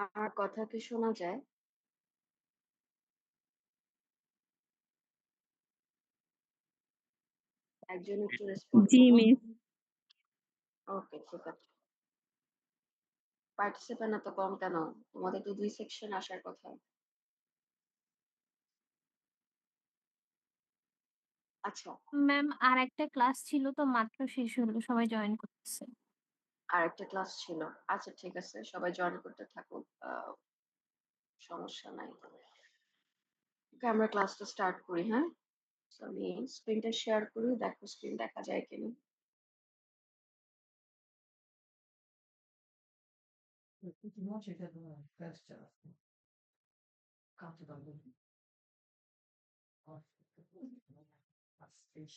আমার কথা কি শোনা যায়? একজন একটু রেসপন্ড জি, করুন। মিস। ওকে, ঠিক আছে। পার্টিসিপেন্ট এত কম কেন? তোমাদের তো ২ সেকশন আসার কথা। আচ্ছা, ম্যাম আরেকটা ক্লাস ছিল তো মাত্র শেষ হলো। সবাই জয়েন করতেছে। আরেকটা ক্লাস ছিল। আচ্ছা, ঠিক আছে। সবাই জয়েন করতে থাকুক। সমস্যা নাই। ওকে, আমরা ক্লাসটা স্টার্ট করি, হ্যাঁ? সো আমি স্ক্রিনটা শেয়ার করি। দেখো স্ক্রিন দেখা যায় কিনা। Ultimamente teve uma festa Campo da Luz, as três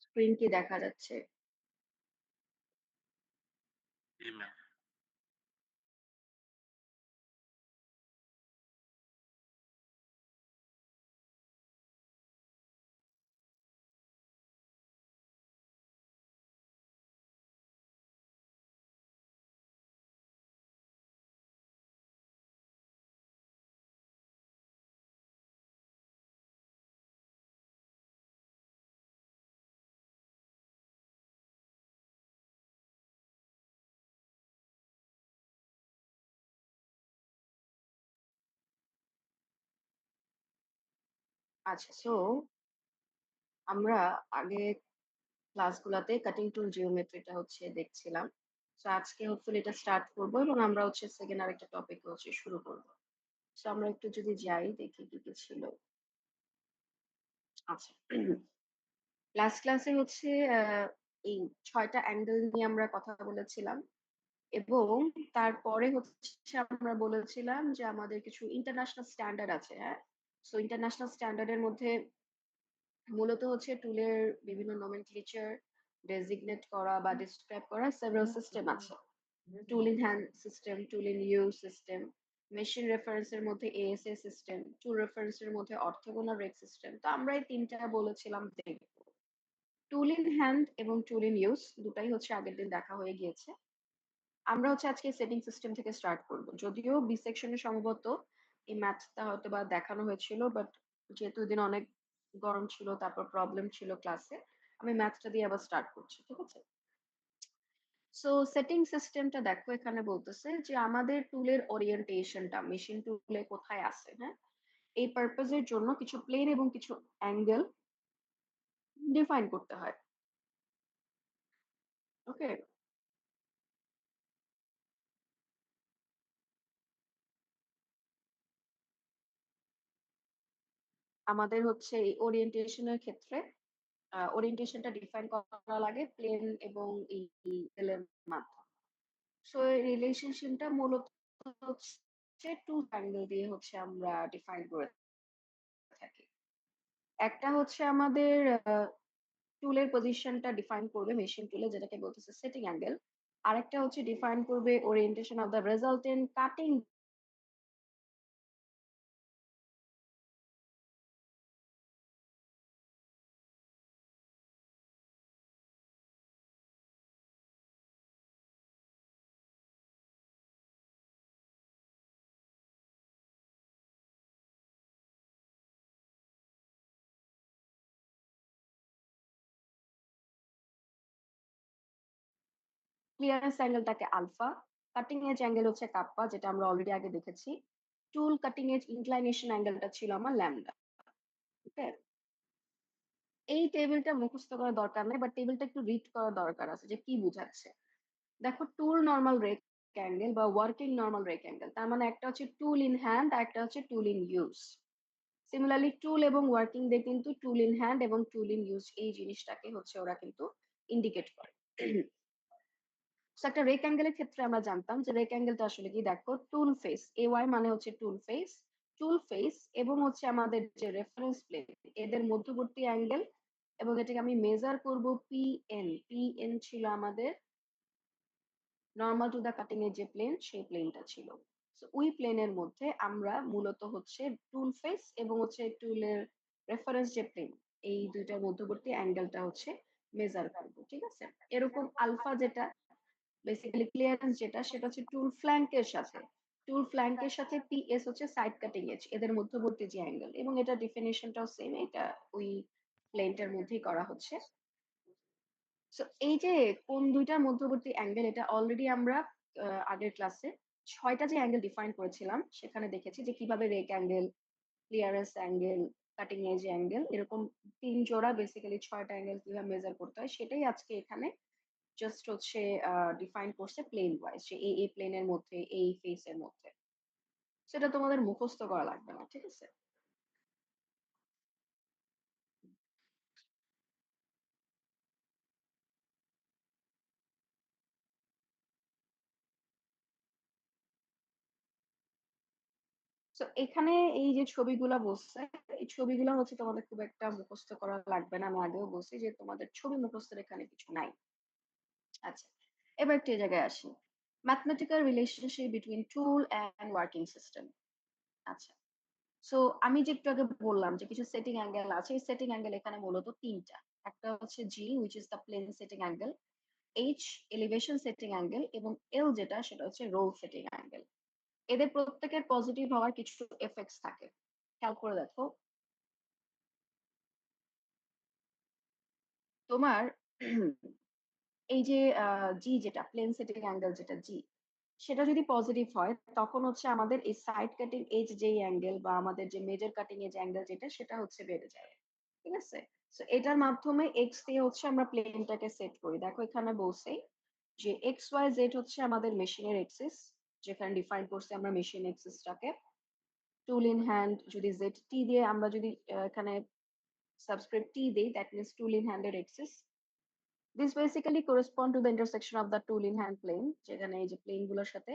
screen কি দেখা যাচ্ছে? জি ম্যাম। আচ্ছা, সো আমরা আগে ক্লাসগুলাতে কাটিং টুল জিওমেট্রিটা হচ্ছে দেখছিলাম। সো আজকে হোপফুলি এটা স্টার্ট করব এবং আমরা হচ্ছে সেকেন্ড আরেকটা টপিক হচ্ছে শুরু করব। সো আমরা একটু যদি যাই দেখি কি ছিল। আচ্ছা। লাস্ট ক্লাসে হচ্ছে এই ৬ টা অ্যাঙ্গেল নিয়ে আমরা কথা বলেছিলাম এবং তারপরে হচ্ছে আমরা বলেছিলাম যে আমাদের কিছু ইন্টারন্যাশনাল স্ট্যান্ডার্ড আছে, হ্যাঁ? সো ইন্টারন্যাশনাল স্ট্যান্ডার্ড এর মধ্যে মূলত হচ্ছে টুলের বিভিন্ন nomenclature ডেজিগনেট করা বা ডিসক্রাইব করা সেভারাল সিস্টেম আছে। Tool in hand system, tool in use system, machine reference এর মধ্যে এএসএ সিস্টেম, টুল রেফারেন্স এর মধ্যে অর্থোগোনাল রেক সিস্টেম। তো আমরা এই ৩ টা বলেছিলাম দেখব। টুল ইন হ্যান্ড এবং টুল ইন ইউজ দুটাই হচ্ছে আগের দিন দেখা হয়ে গিয়েছে। আমরা হচ্ছে আজকে সেটিং সিস্টেম থেকে স্টার্ট করব। যদিও বি সেকশনে সম্ভবত এই ম্যাথটা হয়তোবা দেখানো হয়েছিল, বাট যেহেতু ওইদিন অনেক গরম ছিল, তারপর প্রবলেম ছিল ক্লাসে, আমি ম্যাথটা দিয়ে আবার স্টার্ট করছি। ঠিক আছে? সো সেটিং সিস্টেমটা দেখো এখানে বলতেছে যে আমাদের টুলের ওরিয়েন্টেশনটা মেশিন টুলে কোথায় আছে, হ্যাঁ? এই পারপাস এর জন্য কিছু প্লেন এবং কিছু অ্যাঙ্গেল ডিফাইন করতে হয়। ওকে? আমাদের হচ্ছে এই ওরিয়েন্টেশন এর ক্ষেত্রে ওরিয়েন্টেশনটা ডিফাইন করা লাগে প্লেন এবং এই এর মাধ্যমে। সো এই রিলেশনশিপটা মূলত হচ্ছে 2 অ্যাঙ্গেল দিয়ে হচ্ছে আমরা ডিফাইন করে থাকি। একটা হচ্ছে আমাদের টুলের পজিশনটা ডিফাইন করবে মেশিন টুলে যেটাকে বলতেছে সেটিং অ্যাঙ্গেল। আরেকটা হচ্ছে ডিফাইন করবে orientation of the resultant cutting clearance অ্যাঙ্গেলটাকে আলফা, কাটিং এজ অ্যাঙ্গেল হচ্ছে কাপ্পা যেটা আমরা অলরেডি আগে দেখেছি। টুল কাটিং এজ ইনক্লাইনেশন অ্যাঙ্গেলটা ছিল আমার ল্যামডা। ওকে? এই টেবিলটা মুখস্থ করার দরকার নাই, বাট টেবিলটা একটু রিড করার দরকার আছে যে কি বুঝাচ্ছে। দেখো টুল নরমাল রেক অ্যাঙ্গেল বা ওয়ার্কিং নরমাল রেক অ্যাঙ্গেল, তার মানে একটা হচ্ছে টুল ইন হ্যান্ড আর একটা হচ্ছে টুল ইন ইউজ। সিমিলারলি টুল এবং ওয়ার্কিং দিয়ে কিন্তু টুল ইন হ্যান্ড এবং টুল ইন ইউজ এই জিনিসটাকে হচ্ছে ওরা কিন্তু ইন্ডিকেট করে। সো একটা রেক অ্যাঙ্গেলের ক্ষেত্রে আমরা জানতাম যে রেক অ্যাঙ্গেলটা আসলে কি, দেখো টুল ফেস এ ওয়াই মানে হচ্ছে টুল ফেস এবং হচ্ছে আমাদের যে রেফারেন্স প্লেন এদের মধ্যবর্তী অ্যাঙ্গেল এবং এটাকে আমি মেজার করব পিএন ছিল আমাদের নরমাল টু দা কাটিং এর যে প্লেন সেই প্লেনটা ছিল। সো ওই প্লেনের মধ্যে আমরা মূলত হচ্ছে টুল ফেস এবং হচ্ছে টুলের রেফারেন্স যে প্লেন এই দুইটার মধ্যবর্তী অ্যাঙ্গেলটা হচ্ছে মেজার করব। ঠিক আছে? এরকম আলফা যেটা বেসিক্যালি ক্লিয়ারেন্স যেটা সেটা হচ্ছে টুল ফ্ল্যাঙ্ক এর সাথে। টুল ফ্ল্যাঙ্ক এর সাথে পিএস হচ্ছে সাইড কাটিং এজ এদের মধ্যবর্তী যে অ্যাঙ্গেল এবং এটা ডেফিনিশনটাও সেম এটা ওই প্লেনটার মধ্যেই করা হচ্ছে। সো এই যে কোন দুইটার মধ্যবর্তী অ্যাঙ্গেল এটা অলরেডি আমরা আগের ক্লাসে ৬ টা যে অ্যাঙ্গেল ডিফাইন করেছিলাম সেখানে দেখেছি যে কিভাবে rake angle, clearance angle, cutting edge angle এরকম ৩ জোড়া বেসিক্যালি ৬ টা অ্যাঙ্গেল কিভাবে মেজার করতে হয় সেটাই আজকে এখানে জাস্ট হচ্ছে ডিফাইন করছে প্লেন ওয়াইজ যে এই প্লেনের মধ্যে এই ফেস এর মধ্যে। সেটা তোমাদের মুখস্থ করা লাগবে না। ঠিক আছে? তো এখানে এই যে ছবিগুলা বলছে, এই ছবিগুলা হচ্ছে তোমাদের খুব একটা মুখস্থ করা লাগবে না। আমি আগেও বলছি যে তোমাদের ছবি মুখস্থের এখানে কিছু নাই। আচ্ছা, এবার একটু এই জায়গায় আসি। Mathematical relationship between tool and working system. আচ্ছা, সো আমি যে একটু আগে বললাম যে কিছু সেটিং অ্যাঙ্গেল আছে। এই সেটিং অ্যাঙ্গেল এখানে মূলত ৩ টা। একটা হচ্ছে জি which is the plane setting angle, H elevation setting angle এবং এল যেটা সেটা হচ্ছে রোল সেটিং অ্যাঙ্গেল। এদের প্রত্যেকের পজিটিভ হওয়ার কিছু এফেক্টস থাকে। খেয়াল করে দেখো তোমার এই যে জি যেটা প্লেন সেটিং অ্যাঙ্গেল যেটা জি সেটা যদি পজিটিভ হয় তখন হচ্ছে আমাদের এই সাইড কাটিং এজ যেই অ্যাঙ্গেল বা আমাদের যে মেজর কাটিং এজ অ্যাঙ্গেল যেটা সেটা হচ্ছে বেড়ে যায়। ঠিক আছে? সো এটার মাধ্যমে এক্স দিয়ে হচ্ছে আমরা প্লেনটাকে সেট করি। দেখো এখানে বলছে যে এক্স ওয়াই জেড হচ্ছে আমাদের মেশিনের এক্সিস যেখানে ডিফাইন করছি আমরা মেশিন এক্সিসটাকে। টুল ইন হ্যান্ড যদি জেড টি দিয়ে আমরা যদি এখানে সাবস্ক্রিপ্ট টি দেই দ্যাট মিনস টুল ইন হ্যান্ডের এক্সিস। This basically correspond to the intersection of the tool in hand plane যেখানে এই যে প্লেন গুলোর সাথে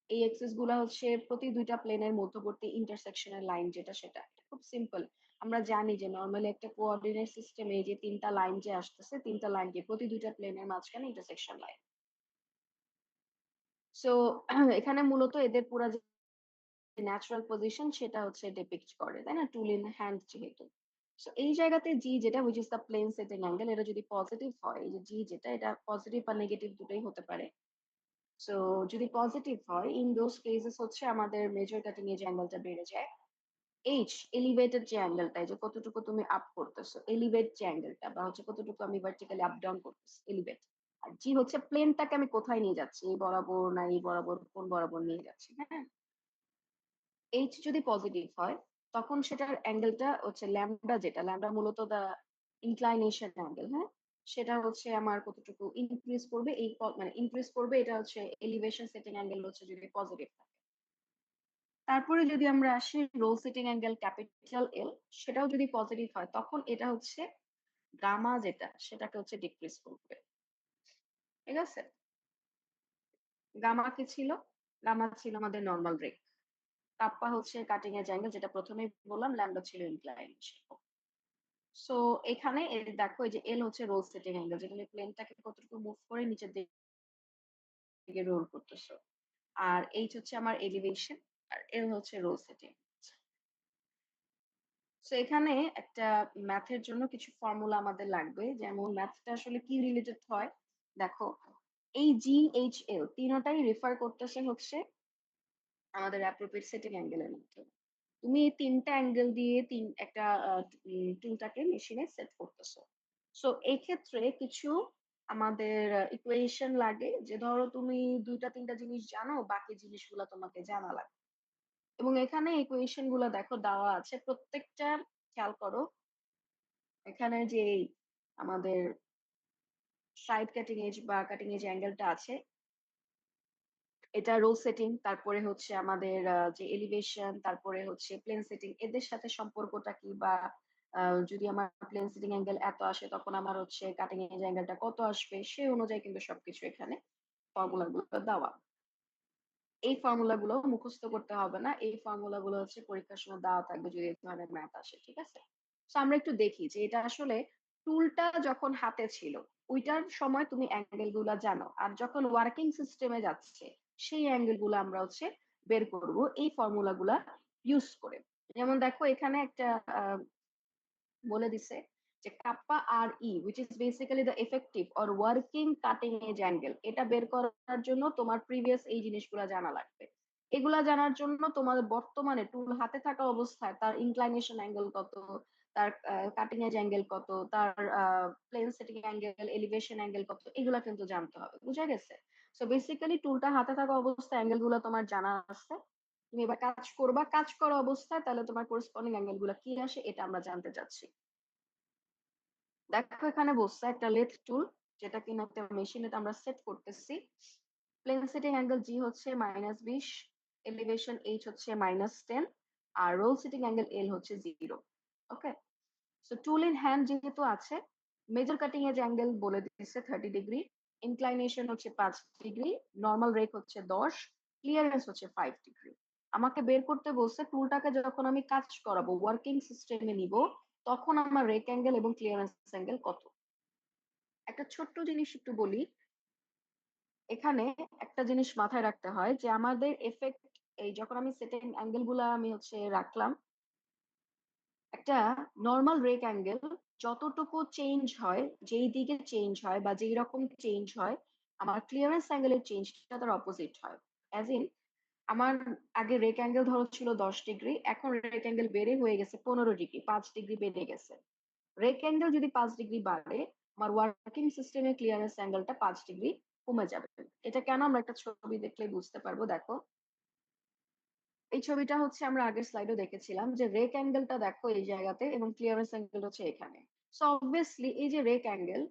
এই এক্সিস গুলা হচ্ছে প্রতি দুইটা প্লেনের মধ্যবর্তী ইন্টারসেকশনের লাইন যেটা সেটা খুব সিম্পল। আমরা জানি যে নরমালি একটা কোঅর্ডিনেট সিস্টেমে এই যে ৩ টা লাইন যে আসতেছে ৩ টা লাইনকে প্রতি দুইটা প্লেনের মাঝখানে ইন্টারসেকশন লাইন। সো এখানে মূলত এদের পুরা যে ন্যাচারাল পজিশন সেটা হচ্ছে ডিপিক্ট করে তাই না টুল ইন হ্যান্ড যেহেতু। সো এই জায়গাতে জি যেটা which is the plane setting angle এটা যদি পজিটিভ হয় এই যে জি যেটা এটা পজিটিভ বা নেগেটিভ দুটোই হতে পারে। সো যদি পজিটিভ হয় ইন দোজ কেসেস হচ্ছে আমাদের মেজর কাটিং এজ অ্যাঙ্গেলটা বেড়ে যায়। এইচ এলিভেটেড যে অ্যাঙ্গেলটা যে কতটুকু তুমি আপ করতেছো এলিভেট যে অ্যাঙ্গেলটা বা হচ্ছে কতটুকু আমি ভার্টিক্যালি আপ ডাউন করতেছি এলিভেট। আর জি হচ্ছে প্লেনটাকে আমি কোথায় নিয়ে যাচ্ছি এই বরাবর না এই বরাবর কোন বরাবর নিয়ে যাচ্ছি। হ্যাঁ, এইচ যদি পজিটিভ হয় তখন সেটার অ্যাঙ্গেলটা হচ্ছে ল্যামডা যেটা ল্যামডা মূলত দা ইনক্লাইনেশন অ্যাঙ্গেল। হ্যাঁ, সেটা হচ্ছে আমার কতটুকু ইনক্রিজ করবে এই মানে ইনক্রিজ করবে এটা হচ্ছে এলিভেশন সেটিং অ্যাঙ্গেল হচ্ছে যদি পজিটিভ থাকে। তারপরে যদি আমরা আসি roll setting angle capital L সেটাও যদি পজিটিভ হয় তখন এটা হচ্ছে গামা যেটা সেটাকে হচ্ছে ডিক্রিজ করবে। ঠিক আছে? গামা কি ছিল? গামা ছিল আমাদের নরমাল রেট। কাপ্পা হচ্ছে কাটিং এজ অ্যাঙ্গেল যেটা প্রথমেই বললাম ল্যামডা ছিল ইনক্লাইনেশন। সো এখানে দেখো এই যে এল হচ্ছে রোল সেটিং অ্যাঙ্গেল যেখানে প্লেনটাকে কতটুকু মুভ করে নিচের দিকে রোল করতেছো। আর এইচ হচ্ছে আমার এলিভেশন আর এল হচ্ছে রোল সেটিং। সো এখানে একটা ম্যাথের জন্য কিছু ফর্মুলা আমাদের লাগবে যেমন ম্যাথটা আসলে কি রিলেটেড হয় দেখো এই জি এইচ এল তিনটাই রেফার করতেছে হচ্ছে আমাদের অ্যাপ্রোপ্রিয়েট সেটিং অ্যাঙ্গেলের মধ্যে। তুমি এই ৩ টা অ্যাঙ্গেল দিয়ে একটা টুলটাকে মেশিনে সেট করতেছো। সো এই ক্ষেত্রে কিছু আমাদের ইকুয়েশন লাগে যে ধরো তুমি ২টা ৩টা জিনিস জানো বাকি জিনিসগুলা তোমাকে জানা লাগবে। এবং এখানে ইকুয়েশন গুলা দেখো দেওয়া আছে প্রত্যেকটা খেয়াল করো এখানে যে আমাদের সাইড কাটিং এজ বা কাটিং এজ অ্যাঙ্গেলটা আছে এটা রোল সেটিং তারপরে হচ্ছে আমাদের যে এলিভেশন তারপরে হচ্ছে প্লেন সেটিং এদের সাথে সম্পর্কটা কি বা যদি আমার প্লেন সেটিং অ্যাঙ্গেল এত আসে তখন আমার হচ্ছে কাটিং এজ অ্যাঙ্গেলটা কত আসবে সেই অনুযায়ী কিন্তু সবকিছু এখানে ফর্মুলা গুলো দেওয়া। এই ফর্মুলা গুলো মুখস্থ করতে হবে না। এই ফর্মুলা গুলো হচ্ছে পরীক্ষার সময় দেওয়া থাকবে যদি এই ধরনের ম্যাথ আসে। ঠিক আছে? সো আমরা একটু দেখি যে এটা আসলে টুলটা যখন হাতে ছিল ওইটার সময় তুমি অ্যাঙ্গেল গুলা জানো আর যখন ওয়ার্কিং সিস্টেমে যাচ্ছে সেই অ্যাঙ্গেল গুলো আমরা হচ্ছে বের করব এই ফর্মুলা গুলা ইউজ করে। যেমন দেখো এখানে একটা বলে দিছে যে কাপ্পা আর ই which is basically the effective or working cutting edge angle, এটা বের করার জন্য তোমার প্রিভিয়াস এই জিনিসগুলো জানা লাগবে। এগুলা জানার জন্য তোমাদের বর্তমানে টুল হাতে থাকা অবস্থায় তার ইনক্লাইনেশন অ্যাঙ্গেল কত, তার কাটিং এজ অ্যাঙ্গেল কত, তার plane setting angle, elevation angle কত, এগুলা কিন্তু জানতে হবে। বুঝা গেছে? সো বেসিক্যালি টুলটা হাতে থাকা অবস্থায় অ্যাঙ্গেল গুলো তোমার জানা আছে। তুমি এবার কাজ করবা, কাজ করা অবস্থায় তাহলে তোমার করেসপন্ডিং অ্যাঙ্গেল গুলো কি আসে এটা আমরা জানতে চাচ্ছি। দেখো এখানে বসছে একটা লেথ টুল, যেটা কিনা একটা মেশিনে আমরা সেট করতেছি। প্লেন সেটিং অ্যাঙ্গেল জি হচ্ছে -20, এলিভেশন এইচ হচ্ছে -10, আর রোল সেটিং অ্যাঙ্গেল এল হচ্ছে 0। ওকে, সো টুল ইন হ্যান্ড যেহেতু আছে, মেজর কাটিং এজ অ্যাঙ্গেল বলে দিচ্ছে 30°, ইনক্লাইনেশন হচ্ছে 5°, নর্মাল রেক হচ্ছে 10, ক্লিয়ারেন্স হচ্ছে 5°। আমাকে বের করতে বলছে টুলটাকে যখন আমি কাজ করাবো, ওয়ার্কিং সিস্টেমে নিব, তখন আমার রেক অ্যাঙ্গেল এবং ক্লিয়ারেন্স অ্যাঙ্গেল কত। একটা ছোট্ট জিনিস একটু বলি, এখানে একটা জিনিস মাথায় রাখতে হয় যে আমাদের এফেক্ট, এই যখন আমি সেটিং অ্যাঙ্গেল গুলা আমি রাখলাম, একটা নর্মাল রেক অ্যাঙ্গেল যতটুকু চেঞ্জ হয়, যেই দিকে চেঞ্জ হয় বা যেই রকম চেঞ্জ হয়, আমার ক্লিয়ারেন্স অ্যাঙ্গেলের চেঞ্জটা তার অপোজিট হয়। অ্যাজ ইন, আমার আগে রেক অ্যাঙ্গেল ধরো ছিল 10°, এখন রেক অ্যাঙ্গেল বেড়ে হয়ে গেছে 15°, 5° বেড়ে গেছে। রেক অ্যাঙ্গেল যদি 5° বাড়ে, আমার ওয়ার্কিং সিস্টেমের ক্লিয়ারেন্স অ্যাঙ্গেলটা 5° কমে যাবে। এটা কেন আমরা একটা ছবি দেখলে বুঝতে পারবো। দেখো এই ছবিটা হচ্ছে আমরা আগের স্লাইডে দেখেছিলাম যে রেক অ্যাঙ্গেলটা দেখো এই জায়গাতে এবং ক্লিয়ারেন্স অ্যাঙ্গেল হচ্ছে এখানে। সো অবভিয়াসলি এই যে রেক অ্যাঙ্গেল,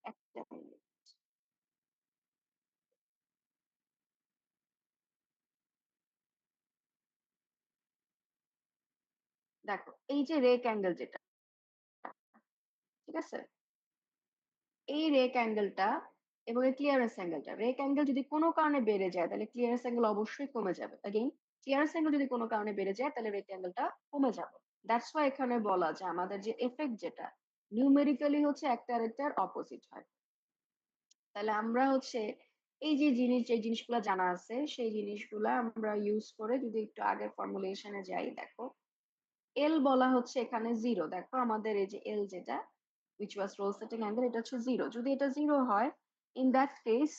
একটা minute, দেখো এই যে রেক অ্যাঙ্গেল যেটা, ঠিক আছে, এই রেক অ্যাঙ্গেলটা এবং এই ক্লিয়ারেন্স অ্যাঙ্গেলটা, রেক অ্যাঙ্গেল যদি কোনো কারণে বেড়ে যায় তাহলে ক্লিয়ারেন্স অ্যাঙ্গেল অবশ্যই কমে যাবে। अगेन ক্লিয়ারেন্স অ্যাঙ্গেল যদি কোনো কারণে বেড়ে যায় তাহলে রেক অ্যাঙ্গেলটা কমে যাবে। দ্যাটস ওয়াই এখানে বলা যে আমাদের যে এফেক্ট যেটা নিউমেরিক্যালি হচ্ছে একটা আরেকটার অপোজিট হয়। তাহলে আমরা এই যে জিনিসগুলো জানা আছে সেই জিনিসগুলা আমরা ইউজ করে যদি একটু আগের ফর্মুলেশনে যাই, দেখো এল বলা হচ্ছে এখানে 0। দেখো আমাদের এই যে এল যেটা which was roll setting angle, এটা হচ্ছে 0। যদি এটা 0 হয়, in that case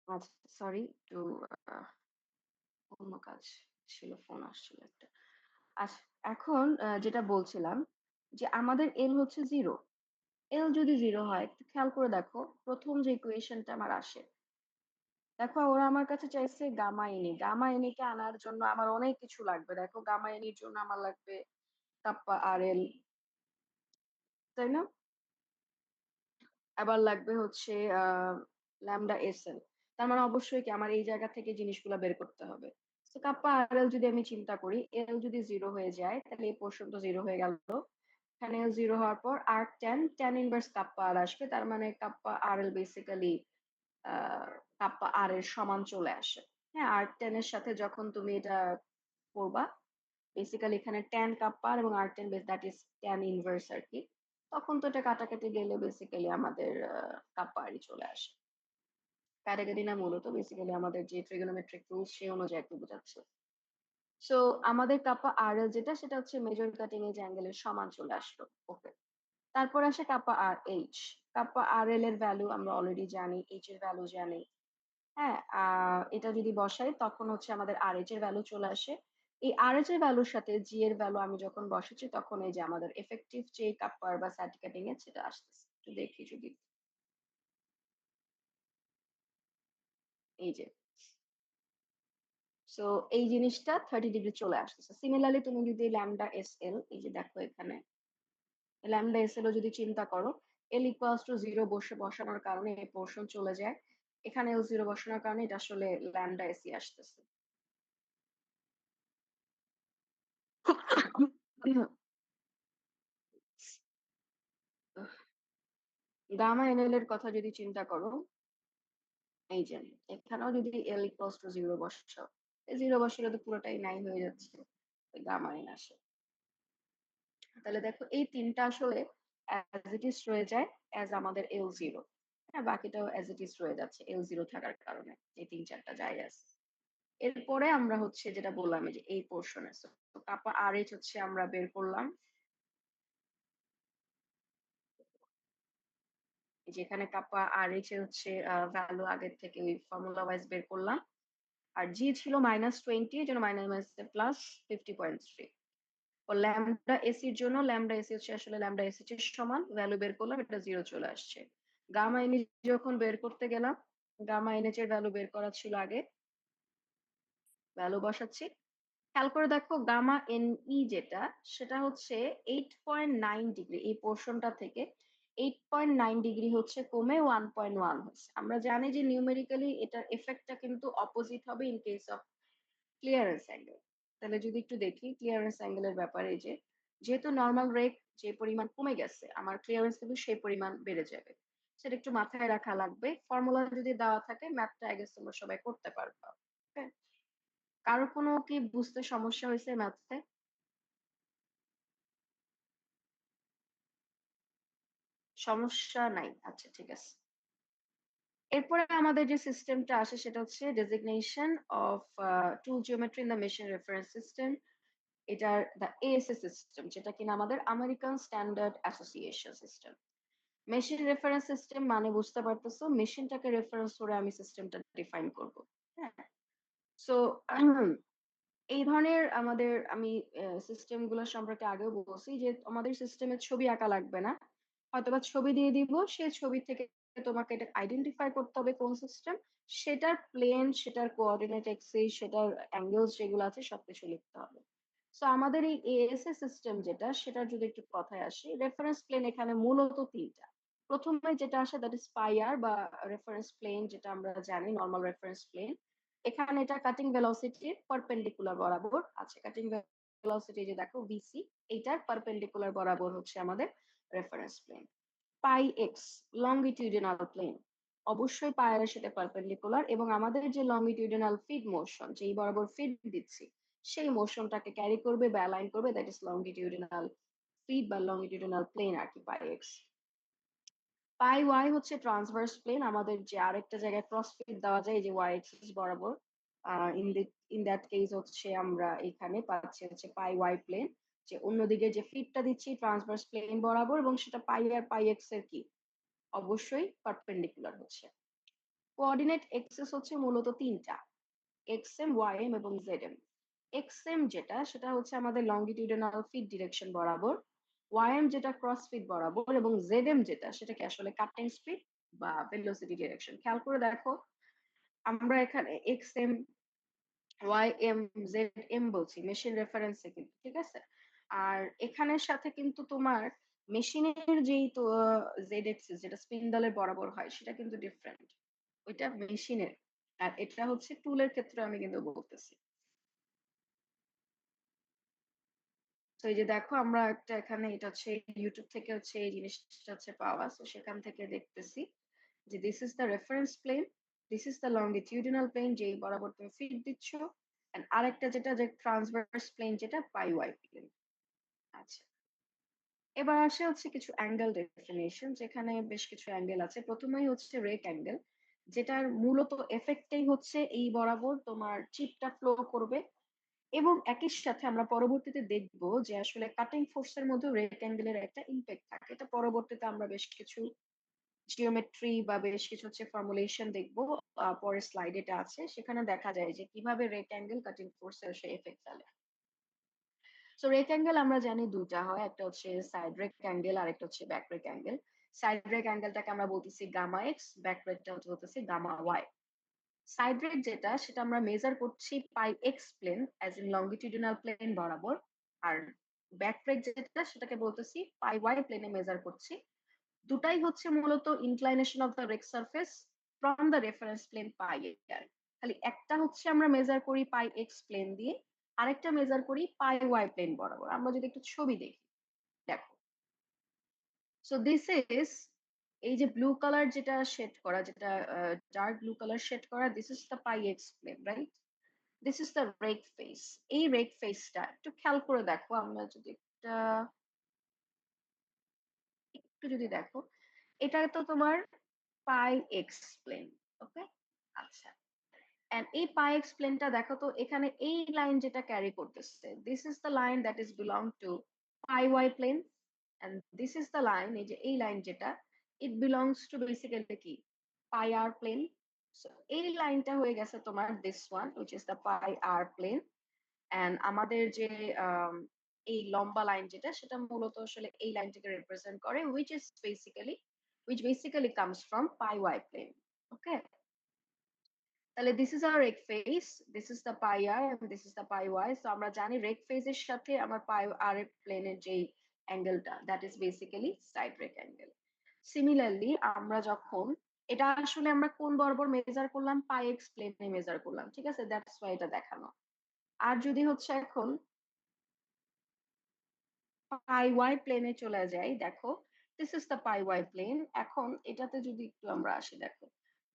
আচ্ছা সরি, একটু অন্য কাজ ছিল, ফোন আসছিল একটা। আচ্ছা, এখন যেটা বলছিলাম যে আমাদের এল হচ্ছে 0, এল যদি 0 হয়, একটু খেয়াল করে দেখো, প্রথম যে ইকুয়েশনটা আমার আসে। দেখো ওরা আমার কাছে চাইছে গামা এনি। গামা এনিকে আনার জন্য আমার অনেক কিছু লাগবে। দেখো গামা এনির জন্য আমার লাগবে কাপ্পা আরএল, তাই না? আবার লাগবে হচ্ছে ল্যামডা এসএল। তার মানে অবশ্যই কি আমার এই জায়গা থেকে জিনিসগুলো বের করতে হবে। তো কাপ্পা আরএল যদি আমি চিন্তা করি, এল যদি 0 হয়ে যায় তাহলে এই পোর্শন তো 0 হয়ে গেল। এখানে এল 0 হওয়ার পর আর tan ইনভার্স কাপ্পা আর আসবে। তার মানে কাপ্পা আরএল বেসিক্যালি কাপ্পা আর এর সমান চলে আসে। হ্যাঁ, আর tan এর সাথে যখন তুমি এটা করবা, বেসিক্যালি এখানে tan কাপ্পা আর এবং আর tan base that is tan inverse আরকি। তখন তো এটা কাটাকাটি গেলে বেসিক্যালি আমাদের কাপ্পা আরই চলে আসে। কাটাকাটি না, মূলত বেসিক্যালি আমাদের যে ট্রিগোনোমেট্রিক রুলস সেই অনুযায়ী একটু বোঝাচ্ছে। সো আমাদের কাপ্পা আরএল যেটা, সেটা হচ্ছে মেজর কাটিং এজ অ্যাঙ্গেলের সমান চলে আসলো। ওকে। তারপর আসে কাপ্পা আর এইচ। কাপ্পা আরএল এর ভ্যালু আমরা অলরেডি জানি, এইচ এর ভ্যালু জানি। হ্যাঁ, এটা যদি বসাই তখন হচ্ছে আমাদের RH এর ভ্যালু চলে আসে। এই RH এর ভ্যালুর সাথে G এর ভ্যালু আমি যখন বসাচ্ছি তখন এই যে আমাদের effective যে কাপ্পার বা স্যাটি কাটিং এর সেটা আসতেছে। একটু দেখি যদি। এই যে। সো এই জিনিসটা 30 ডিগ্রি চলে আসতেছে। সিমিলারলি তুমি যদি ল্যামডা SL, এই যে দেখো এখানে ল্যামডা SL ও যদি চিন্তা করো, L equals to 0 বসানোর কারণে এই পোর্শন চলে যায়। এখানে L 0 বসানোর কারণে এটা আসলে ল্যামডা SE আসতেছে। গামা এনএল এর কথা যদি চিন্তা করো, এই যে এখানেও যদি এল ইকুয়ালস টু 0 বসাও, এই 0 বসালে তো পুরোটাই নাই হয়ে যাচ্ছে, গামা এন আসে। তাহলে দেখো এই তিনটা আসলে অ্যাজ ইট ইজ রয়ে যায় অ্যাজ আমাদের এল 0। হ্যাঁ, বাকিটাও অ্যাজ ইট ইজ রয়ে যাচ্ছে এল 0 থাকার কারণে, এই তিন চারটা জায়গা আছে। এরপরে আমরা হচ্ছে যেটা বললাম যে এই পোর্শনে, তো কাপা আর এইচ হচ্ছে আমরা বের করলাম, যেখানে কাপা আর এইচ এর হচ্ছে ভ্যালু আগের থেকে ওই ফর্মুলা ওয়াইজ বের করলাম। আর জি ছিল -20, এর জন্য মাইনাস প্লাস 50.3। ও ল্যামডা এসির জন্য ল্যামডা এসি হচ্ছে আসলে ল্যামডা এসি এর সমান, ভ্যালু বের করলাম, এটা 0 চলে আসছে। গামা এন যখন বের করতে গেলাম, গামা এনএচ এর ভ্যালু বের করা ছিল আগে, ভ্যালু বসাচ্ছি। খেয়াল করে দেখো গামা এন যেটা, সেটা হচ্ছে 8.9 ডিগ্রি, এই পোর্শনটা থেকে 8.9 ডিগ্রি হচ্ছে কমে 1.1 হচ্ছে। আমরা জানি যে নিউমেরিক্যালি এটার এফেক্টটা কিন্তু অপোজিট হবে in case of clearance angle. তাহলে যদি একটু দেখি ক্লিয়ারেন্স অ্যাঙ্গেলের ব্যাপারে, যে যেহেতু নর্মাল রেক যে পরিমাণ কমে গেছে, আমার ক্লিয়ারেন্স কিন্তু সেই পরিমাণ বেড়ে যাবে। সেটা একটু মাথায় রাখা লাগবে। ফর্মুলা যদি দেওয়া থাকে, ম্যাথটা আই গেস তোমরা সবাই করতে পারবা। ওকে, কারো কোনো কি বুঝতে সমস্যা হয়েছে ম্যাথে? সমস্যা নাই, আচ্ছা ঠিক আছে। এরপরে আমাদের যে সিস্টেমটা আসে সেটা হচ্ছে designation of tool geometry in the machine reference system. এটার দ্য এএসএ সিস্টেম, যেটা কিনা আমাদের American standard association system. Machine reference system মানে বুঝতে পারতেছো, মেশিনটাকে রেফারেন্স করে আমি সিস্টেমটা ডিফাইন করব। হ্যাঁ, সো এই ধরনের আমাদের, আমি সিস্টেম গুলো সম্পর্কে আগেও বলছি যে আমাদের সিস্টেমের ছবি আঁকা লাগবে না, হয়তোবা ছবি দিয়ে দিব, সেই ছবি থেকে তোমাকে এটা আইডেন্টিফাই করতে হবে কোন সিস্টেম, সেটার প্লেন, সেটার কোঅর্ডিনেট এক্সিস, সেটার অ্যাঙ্গেলস যেগুলো আছে সবকিছু লিখতে হবে। সো আমাদের এই এএসএ সিস্টেম যেটা, সেটার যদি একটু কথায় আসি, রেফারেন্স প্লেন এখানে মূলত তিনটা। প্রথমে যেটা আসে দ্যাট ইজ পাই আর বা রেফারেন্স প্লেন, যেটা আমরা জানি নর্মাল রেফারেন্স প্লেন। এখানে এটা কাটিং ভেলোসিটির পারপেন্ডিকুলার বরাবর আছে। কাটিং ভেলোসিটি যে দেখো ভিসি, এইটার পারপেন্ডিকুলার বরাবর হচ্ছে আমাদের রেফারেন্স প্লেন। পাই এক্স লংগিটিউডিনাল প্লেন, অবশ্যই পায়ের সাথে পারপেন্ডিকুলার, এবং আমাদের যে লংগিটিউডিনাল ফিড মোশন, যেই বরাবর ফিড দিচ্ছি, সেই মোশনটাকে ক্যারি করবে বা অ্যালাইন করবে, দ্যাট ইজ লংগিটিউডিনাল ফিড বা লংগিটিউডিনাল প্লেন আর কি, পাই এক্স। পাই ওয়াই হচ্ছে ট্রান্সভার্স প্লেন, আমাদের যে আরেকটা জায়গায় ক্রস ফিট দেওয়া যায় এই যে ওয়াই এক্সিস বরাবর, ইন দ্যাট কেস হচ্ছে আমরা এখানে পাচ্ছি হচ্ছে পাই ওয়াই প্লেন, যে অন্যদিকে যে ফিটটা দিচ্ছি ট্রান্সভার্স প্লেন বরাবর, এবং সেটা পাই আর পাই এক্স এর কি অবশ্যই পারপেন্ডিকুলার হচ্ছে। কোঅর্ডিনেট এক্সিস হচ্ছে মূলত তিনটা, এক্সএম, ওয়াইএম এবং জেডএম। এক্সএম যেটা, সেটা হচ্ছে আমাদের লংগিটিউডিনাল ফিট ডিরেকশন বরাবর, ym যেটা ক্রস ফিট বরাবর এবং zm যেটা সেটাকে আসলে কাটিং স্পিড বা ভেলোসিটি ডিরেকশন। খেয়াল করে দেখো আমরা এখানে xm ym zm বলছি মেশিন রেফারেন্সে কিন্তু, ঠিক আছে? আর এখানের সাথে কিন্তু তোমার মেশিনের যেই তো জেড এক্সিস যেটা স্পিন্ডলের বরাবর হয় সেটা কিন্তু ডিফারেন্ট। ওইটা মেশিনের, আর এটা হচ্ছে টুলের ক্ষেত্রে আমি কিন্তু বলতেছি। তো এই যে দেখো আমরা একটা এখানে এটা হচ্ছে ইউটিউব থেকে হচ্ছে এই জিনিসটা হচ্ছে পাওয়া, তো সেখান থেকে দেখতেছি যে this is the reference plane, this is the longitudinal plane যেই বরাবর তুমি ফিট দিচ্ছ, এন্ড আরেকটা যেটা যে ট্রান্সভার্স প্লেন যেটা পাই ওয়াই প্লেন। আচ্ছা, এবার আসে হচ্ছে কিছু অ্যাঙ্গেল ডেফিনিশন, যেখানে বেশ কিছু অ্যাঙ্গেল আছে। প্রথমেই হচ্ছে রেক অ্যাঙ্গেল, যেটার মূলত এফেক্টটাই হচ্ছে এই বরাবর তোমার চিপটা ফ্লো করবে, এবং একই সাথে আমরা পরবর্তীতে দেখব যে আসলে কাটিং ফোর্সের মধ্যে রেক অ্যাঙ্গেলের একটা ইম্প্যাক্ট থাকে। এটা পরবর্তীতে আমরা বেশ কিছু জিওমেট্রি বা বেশ কিছু হচ্ছে ফর্মুলেশন দেখবো, পরের স্লাইড এটা আছে, সেখানে দেখা যায় যে কিভাবে রেক অ্যাঙ্গেল কাটিং ফোর্সের সে এফেক্ট ফেলে। সো রেক অ্যাঙ্গেল আমরা জানি দুটা হয়, একটা হচ্ছে সাইড রেক অ্যাঙ্গেল আর একটা হচ্ছে back rake angle. Side rake অ্যাঙ্গেলটাকে আমরা বলতেছি গামা এক্স, ব্যাক রেকটা বলতেছি গামা ওয়াই। সাইড রেক যেটা সেটা আমরা মেজার করছি pi x plane as in longitudinal plane বরাবর, আর ব্যাক রেক যেটা সেটাকে বলতেছি পাই ওয়াই প্লেনে মেজার করছি। দুটাই হচ্ছে মূলত inclination of the rake surface from the reference plane pi R, খালি একটা হচ্ছে আমরা মেজার করি পাই এক্স প্লেন দিয়ে, আরেকটা মেজার করি পাই ওয়াই প্লেন বরাবর। আমরা যদি একটু ছবি দেখি, দেখো, সো দিস ইজ এই যে ব্লু কালার যেটা শেড করা, যেটা ডার্ক ব্লু কালার শেড করা, this is the pi x plane, right? This is the rake face. এই রেক ফেসটা একটু খেয়াল করে দেখো, আমরা যদি একটা একটু যদি দেখো, এটা তো তোমার পাই এক্স প্লেন, ওকে? আচ্ছা, এন্ড এই পাই এক্স প্লেনটা দেখো তো, এখানে এই লাইন যেটা ক্যারি করতেছে, this is the line that is belong to pi y plane, and this is the line, এই যে এই লাইন যেটা, ইট বিলংস টু বেসিক্যালি কি পাই আর প্লেন। সো এই লাইনটা হয়ে গেছে তোমার this one which is the pi r plane, and আমাদের যে আম, এই লম্বা লাইন যেটা সেটা মূলত আসলে এই লাইনটাকে রিপ্রেজেন্ট করে, which basically comes from pi y plane. Okay, তাহলে this is our rake face, this is the pi r and this is the pi y. So আমরা জানি রেক ফেজের সাথে আমার পাই আর এর প্লেনের যে অ্যাঙ্গেলটা, that is basically side rake angle. Similarly আমরা যখন এটা আসলে আমরা কোন বরাবর মেজার করলাম, পাই এক্স প্লেনে মেজার করলাম, ঠিক আছে? দ্যাটস ওয়াই এটা দেখানো। আর যদি হচ্ছে এখন পাই ওয়াই প্লেনে চলে যাই, দেখো this is the pi y plane. এখন এটাতে যদি একটু আমরা আসি, দেখো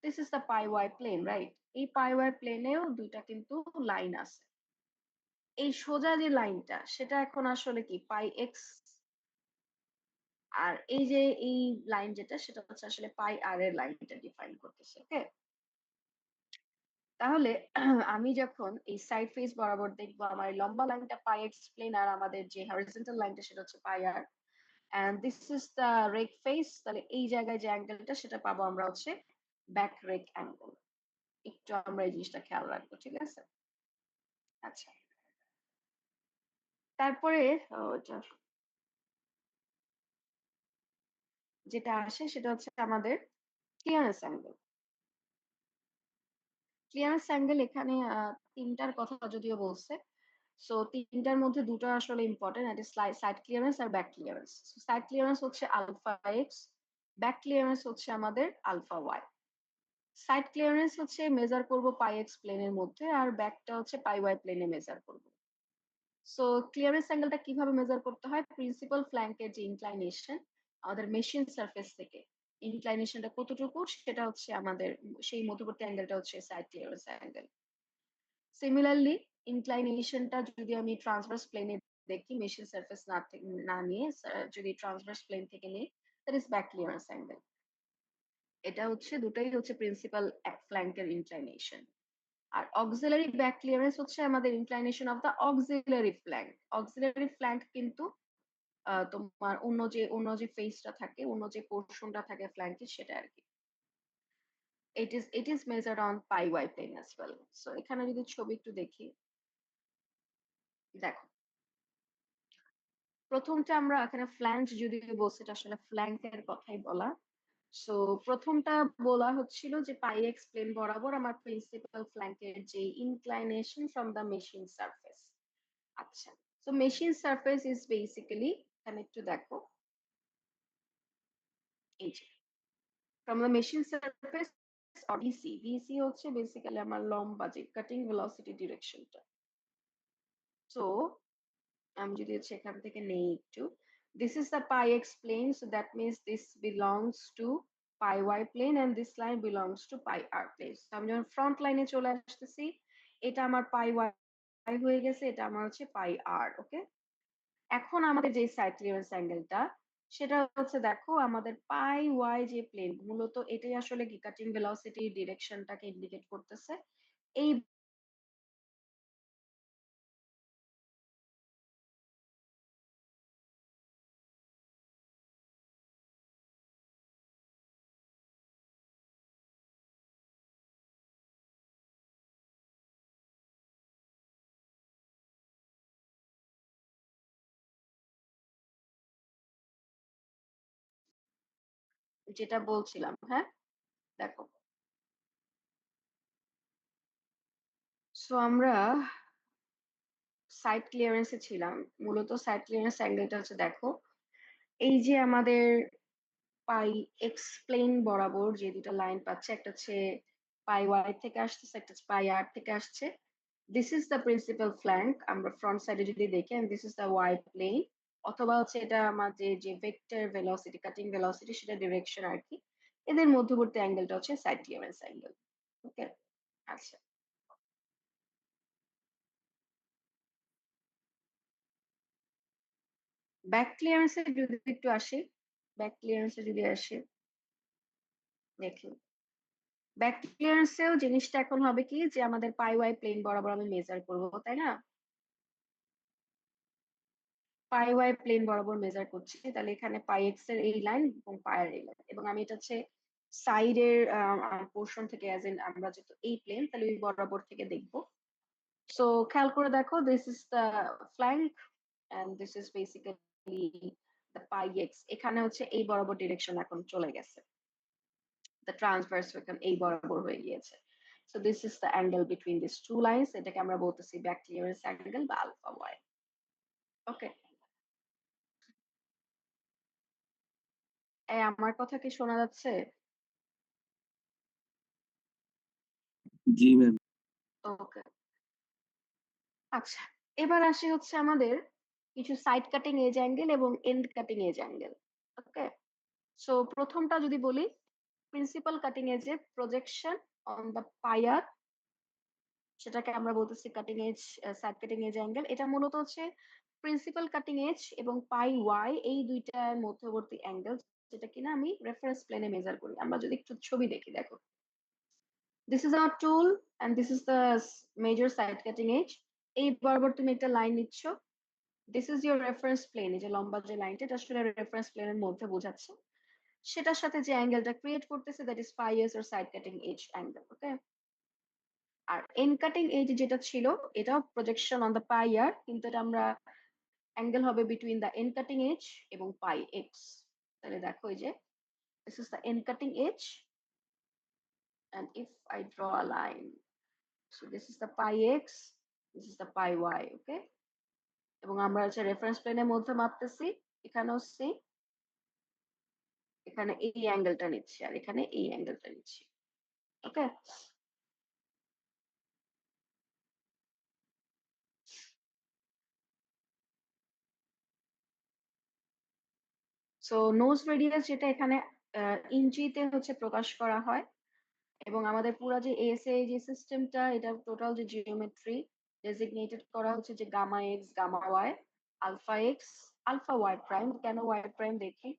this is the pi y plane, right? এই পাই ওয়াই প্লেনেও দুইটা কিন্তু লাইন আছে। এই সোজা যে লাইনটা সেটা এখন আসলে কি পাই এক্স, আর এই যে এই লাইন যেটা সেটা হচ্ছে আসলে পাই আর এর লাইনটা ডিফাইন করতেছে। ওকে, তাহলে আমি যখন এই সাইড ফেস বরাবর দেখবো আমার লম্বা লাইনটা পাই এক্স প্লেন, আর আমাদের যে হরিজন্টাল লাইনটা সেটা হচ্ছে পাই আর, and this is the rake face, তাহলে এই জায়গায় যে অ্যাঙ্গেলটা সেটা পাবো আমরা হচ্ছে ব্যাক রেক অ্যাঙ্গেল। একটু আমরা এই জিনিসটা খেয়াল রাখবো, ঠিক আছে? আচ্ছা, তারপরে ওটা যেটা আসে সেটা হচ্ছে আমাদের ক্লিয়ারেন্স অ্যাঙ্গেল। ক্লিয়ারেন্স অ্যাঙ্গেল এখানে তিনটার কথা যদিও বলছে, সো তিনটার মধ্যে দুটো আসলে ইম্পর্টেন্ট, এটা সাইড ক্লিয়ারেন্স আর ব্যাক ক্লিয়ারেন্স। সাইড ক্লিয়ারেন্স হচ্ছে আলফা এক্স, ব্যাক ক্লিয়ারেন্স হচ্ছে আমাদের আলফা ওয়াই। সাইড ক্লিয়ারেন্স হচ্ছে মেজার করব পাই এক্স প্লেনের মধ্যে, আর ব্যাকটা হচ্ছে পাই ওয়াই প্লেনে মেজার করব। সো ক্লিয়ারেন্স অ্যাঙ্গেলটা কিভাবে মেজার করতে হয়, প্রিন্সিপাল ফ্ল্যাঙ্কের যে ইনক্লাইনেশন আমাদের মেশিন সারফেস থেকে, ইনক্লাইনেশনটা কতটুকু সেটা হচ্ছে আমাদের সেই মধ্যবর্তী অ্যাঙ্গেলটা হচ্ছে সাইড ক্লিয়ারেন্স অ্যাঙ্গেল। সিমিলারলি ইনক্লাইনেশনটা যদি আমি ট্রান্সভার্স প্লেনে দেখি, মেশিন সারফেস না নিয়ে যদি ট্রান্সভার্স প্লেন থেকে নিই, that is back clearance angle. এটা হচ্ছে দুটাই হচ্ছে প্রিন্সিপাল ফ্ল্যাঙ্কের ইনক্লাইনেশন। আর অক্সিলারি ব্যাক ক্লিয়ারেন্স হচ্ছে আমাদের inclination of the auxiliary flank. Auxiliary flank কিন্তু তোমার অন্য যে ফেসটা থাকে, অন্য যে পোর্শনটা থাকে ফ্ল্যাঙ্কে, সেটা আর কি। it is measured on pi y plane as well. So এখানে যদি ছবি একটু দেখি, দেখো প্রথমটা আমরা এখানে ফ্ল্যাঙ্ক যদিও বলছে, এটা আসলে ফ্ল্যাঙ্কের কথাই বলা। সো প্রথমটা বলা হচ্ছিল যে পাই এক্স প্লেন বরাবর আমার প্রিন্সিপাল ফ্ল্যাঙ্কের যে inclination from the machine surface. আচ্ছা, so machine surface is basically, এখানে একটু দেখো, এই যে from the machine surface or VC, VC হচ্ছে বেসিক্যালি আমার লম্বা যে কাটিং ভেলোসিটি ডিরেকশনটা। সো আমি যদি হচ্ছে এখান থেকে নেই একটু, this is the pi x plane, so that means this belongs to pi y plane and this line belongs to pi r plane. So আমি যখন ফ্রন্ট লাইনে চলে আসতেছি, এটা আমার pi y হয়ে গেছে, এটা আমার হচ্ছে pi r, ওকে। এখন আমাদের যে সাইড ক্লিয়ারেন্স অ্যাঙ্গেলটা, সেটা হচ্ছে দেখো আমাদের পাই ওয়াই যে প্লেন, মূলত এটাই আসলে কাটিং ভেলোসিটি ডিরেকশনটাকে ইন্ডিকেট করতেছে। এই যেটা বলছিলাম, হ্যাঁ দেখো, সো আমরা সাইড ক্লিয়ারেন্সে ছিলাম। মূলত সাইড ক্লিয়ারেন্স অ্যাঙ্গেলটা হচ্ছে দেখো, এই যে আমাদের পাই এক্স প্লেন বরাবর যে দুটো লাইন পাচ্ছে, একটা হচ্ছে পাই ওয়াই থেকে আসছে, একটা হচ্ছে পাই আর থেকে আসছে। This is the principal flank আমরা ফ্রন্ট সাইডে যদি দেখি, and this is the y plane, অথবা হচ্ছে এটা আমাদের যে ভেক্টর ভেলোসিটি কাটিং ভেলোসিটি সেটা ডিরেকশন আর কি। এদের মধ্যবর্তী অ্যাঙ্গেলটা হচ্ছে সাইড ক্লিয়ারেন্স অ্যাঙ্গেল, ওকে। আচ্ছা, ব্যাক ক্লিয়ারেন্সে যদি একটু আসি, ব্যাক ক্লিয়ারেন্সে যদি আসি, দেখি ব্যাক ক্লিয়ারেন্সেও জিনিসটা এখন হবে কি, যে আমাদের পাই ওয়াই প্লেন বরাবর আমি মেজার করব, তাই না? পাই ওয়াই প্লেন বরাবর মেজার করছি, তাহলে এখানে পাই এক্স এর এই লাইন এবং পাই এর এই লাইন, এবং আমি এটা হচ্ছে সাইডের পোর্শন থেকে, অ্যাজ ইন আমরা যেহেতু এই প্লেন, তাহলে ওই বরাবর থেকে দেখবো। সো খেয়াল করে দেখো, this is the flank and this is basically the pi x. এখানে হচ্ছে এই বরাবর ডিরেকশন এখন চলে গেছে, দ্য ট্রান্সভার্স এখন এই বরাবর হয়ে গিয়েছে। So this is the angle between this two lines, এটাকে আমরা বলতেছি ব্যাক ক্লিয়ারেন্স অ্যাঙ্গেল বা আলফা ওয়াই, ওকে। আমার কথা কি শোনা যাচ্ছে? জি ম্যাম। ওকে, আচ্ছা। এবার আসি হচ্ছে আমাদের কিছু সাইড কাটিং এজ অ্যাঙ্গেল এবং end cutting edge angle, okay. So প্রথমটা যদি বলি, প্রিন্সিপাল কাটিং এজে প্রজেকশন অন দ্য পায়ার, সেটাকে আমরা বলতেছি cutting edge, side cutting edge angle. এটা মূলত হচ্ছে প্রিন্সিপাল কাটিং এজ এবং পাই ওয়াই এই দুইটার মধ্যবর্তী অ্যাঙ্গেল, যেটা কিনা আমি রেফারেন্স প্লেনে মেজার করি। আমরা যদি একটু ছবি দেখি, দেখো, this is our tool and this is the major side cutting edge. এই বরাবর তুমি একটা লাইন নিচ্ছ, this is your reference plane, এই যে লম্বা যে লাইনটা, এটা আসলে রেফারেন্স প্লেনের মধ্যে বোঝাচ্ছে। সেটার সাথে যে অ্যাঙ্গেলটা ক্রিয়েট করতেছে, that is pi s, or side cutting edge angle, okay. আর এন্ড কাটিং এজ যেটা ছিল, এটাও projection on the pi r, কিন্তু এটা আমরা অ্যাঙ্গেল হবে between the end cutting edge এবং পাই এক্স। তাহলে দেখো, এই যে this is the end cutting edge, and if I draw a line, so this is the pi x, this is the pi y, okay। এবং আমরা হচ্ছে reference প্লেনের মধ্যে মাপতেছি, এখানেও সি, এখানে এই অ্যাঙ্গেলটা নিচ্ছি আর এখানে এই অ্যাঙ্গেলটা নিচ্ছি, ওকে। সো নোজ রেডিয়াস যেটা এখানে ইঞ্চিতে হচ্ছে প্রকাশ করা হয়, এবং আমাদের পুরো যে এএসএ যে সিস্টেমটা, এটা টোটাল যে জিওমেট্রি ডেজিগনেটেড করা হচ্ছে যে gamma x, gamma y, alpha x, alpha y prime. কেন ওয়াই প্রাইম দেখি,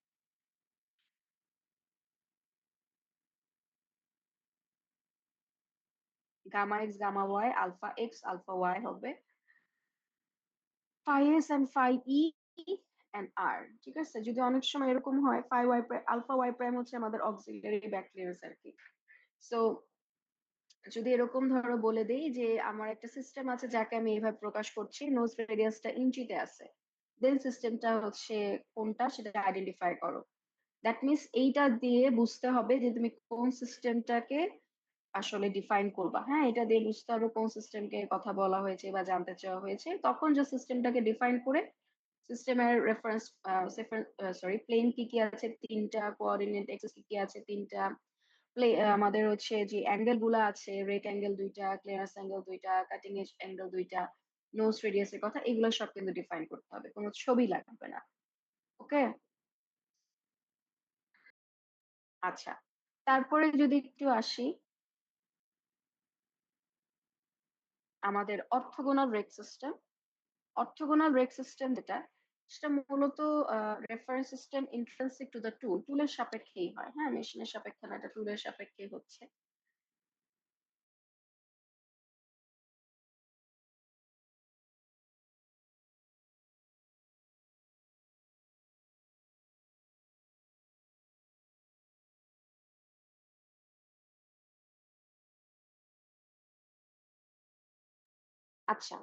gamma x, gamma y, alpha x, alpha y হবে phi s and phi e and r, ঠিক আছে। যদি অনেক সময় এরকম হয়, phi y prime, alpha y prime হচ্ছে আমাদের অক্সিলারি ব্যাক ক্লিয়ারেন্স আর কি। সো যদি এরকম ধরো বলে দেই যে আমার একটা সিস্টেম আছে যাকে আমি এইভাবে প্রকাশ করছি, নোজ রেডিয়াসটা ইঞ্চিতে আছে, দেন সিস্টেমটা হচ্ছে কোনটা সেটা আইডেন্টিফাই করো। দ্যাট মিনস এইটা দিয়ে বুঝতে হবে যে তুমি কোন সিস্টেমটাকে আসলে ডিফাইন করবা। হ্যাঁ, এটা দিয়ে বুঝতে হবে কোন সিস্টেমকে কথা বলা হয়েছে বা জানতে চাওয়া হয়েছে। তখন যে সিস্টেমটাকে ডিফাইন করে সিস্টেমের রেফারেন্স সরি প্লেন কি কি আছে তিনটা, কোঅর্ডিনেট এক্সিস কি কি আছে তিনটা, আমাদের হচ্ছে যে অ্যাঙ্গেল গুলা আছে, রেট অ্যাঙ্গেল দুইটা, ক্লিয়ারেন্স অ্যাঙ্গেল দুইটা, কাটিং এজ অ্যাঙ্গেল দুইটা, নোজ রেডিয়াস এর কথা, এগুলো সব কিন্তু ডিফাইন করতে হবে, কোনো ছবি লাগবে না। ওকে, আচ্ছা। তারপরে যদি একটু আসি আমাদের orthogonal rake system. Orthogonal rake system যেটা, সেটা মূলত reference system intrinsic two the টুল, টুলের সাপেক্ষেই হয়। হ্যাঁ, মেশিনের সাপেক্ষে না, এটা টুলের সাপেক্ষেই হচ্ছে। আচ্ছা,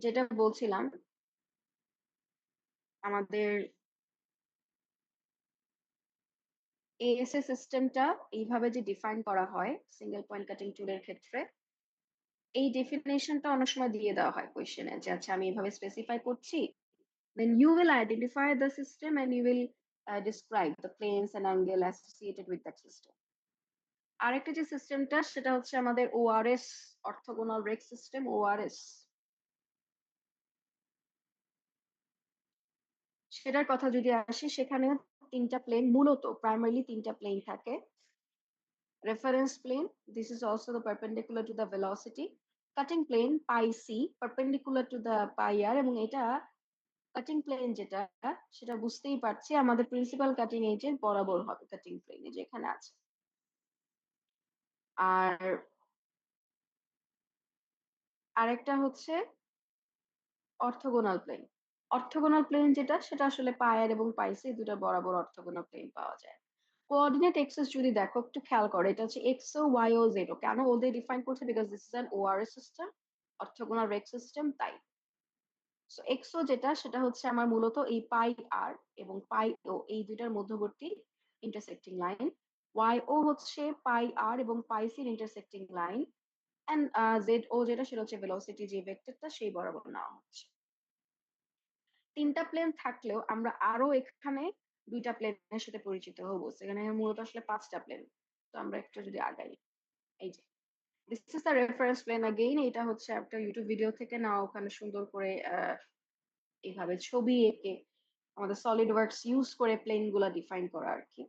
যেটা বলছিলাম আমাদের এএসএ সিস্টেমটা এইভাবে যে ডিফাইন করা হয় সিঙ্গেল পয়েন্ট কাটিং টুলের ক্ষেত্রে, এই ডেফিনেশনটা অনেক সময় দিয়ে দেওয়া হয় কোয়েশ্চেনে যে আচ্ছা আমি এইভাবে স্পেসিফাই করছি, then you will identify the system and you will describe the planes and angle associated with that system. আরেকটা যে সিস্টেমটা সেটা হচ্ছে আমাদের ORS, orthogonal rake system, ORS. সেটার কথা যদি আসি, সেখানে তিনটা প্লেন, মূলত প্রাইমারিলি তিনটা প্লেন থাকে। Reference plane, this is also the perpendicular to the velocity. Cutting plane pi C perpendicular to the pi R, এবং এটা কাটিং প্লেন যেটা, সেটা বুঝতেই পারছি আমাদের প্রিন্সিপাল কাটিং এজের বরাবর হবে কাটিং প্লেন, যেখানে আছে। আর আরেকটা হচ্ছে অর্থোগোনাল প্লেন। অর্থোগোনাল প্লেন যেটা, সেটা আসলে পায়ার এবং পাইসে দুটো বরাবর অর্থোগোনাল প্লেন পাওয়া যায়। কোঅর্ডিনেট এক্সিস যদি দেখো, একটু খেয়াল করো, এটা হচ্ছে এক্স ও ওয়াই ও জেড। কেন ওদের ডিফাইন করছে? Because this is an ORS system, orthogonal rake system, তাই। সো এক্স ও যেটা, সেটা হচ্ছে আমার মূলত এই পাই আর এবং পাই ও, এই দুইটার মধ্যবর্তী ইন্টারসেক্টিং লাইন। ওয়াই ও হচ্ছে পাই আর এবং পাই সির ইন্টারসেক্টিং লাইন। এন্ড জেড ও যেটা, সেটা হচ্ছে ভেলোসিটি যে ভেক্টরটা, সেই বরাবর নেওয়া হচ্ছে। তিনটা প্লেন থাকলেও আমরা আরো এখানে দুইটা প্লেনের সাথে পরিচিত হবো, সেখানে মূলত আসলে পাঁচটা প্লেন। তো আমরা একটু যদি আগাই, এই যে this is the reference plane again, এটা হচ্ছে একটা ইউটিউব ভিডিও থেকে নাও, ওখানে সুন্দর করে এইভাবে ছবি এঁকে আমাদের সলিড ওয়ার্কস ইউজ করে প্লেন গুলা ডিফাইন করা আর কি।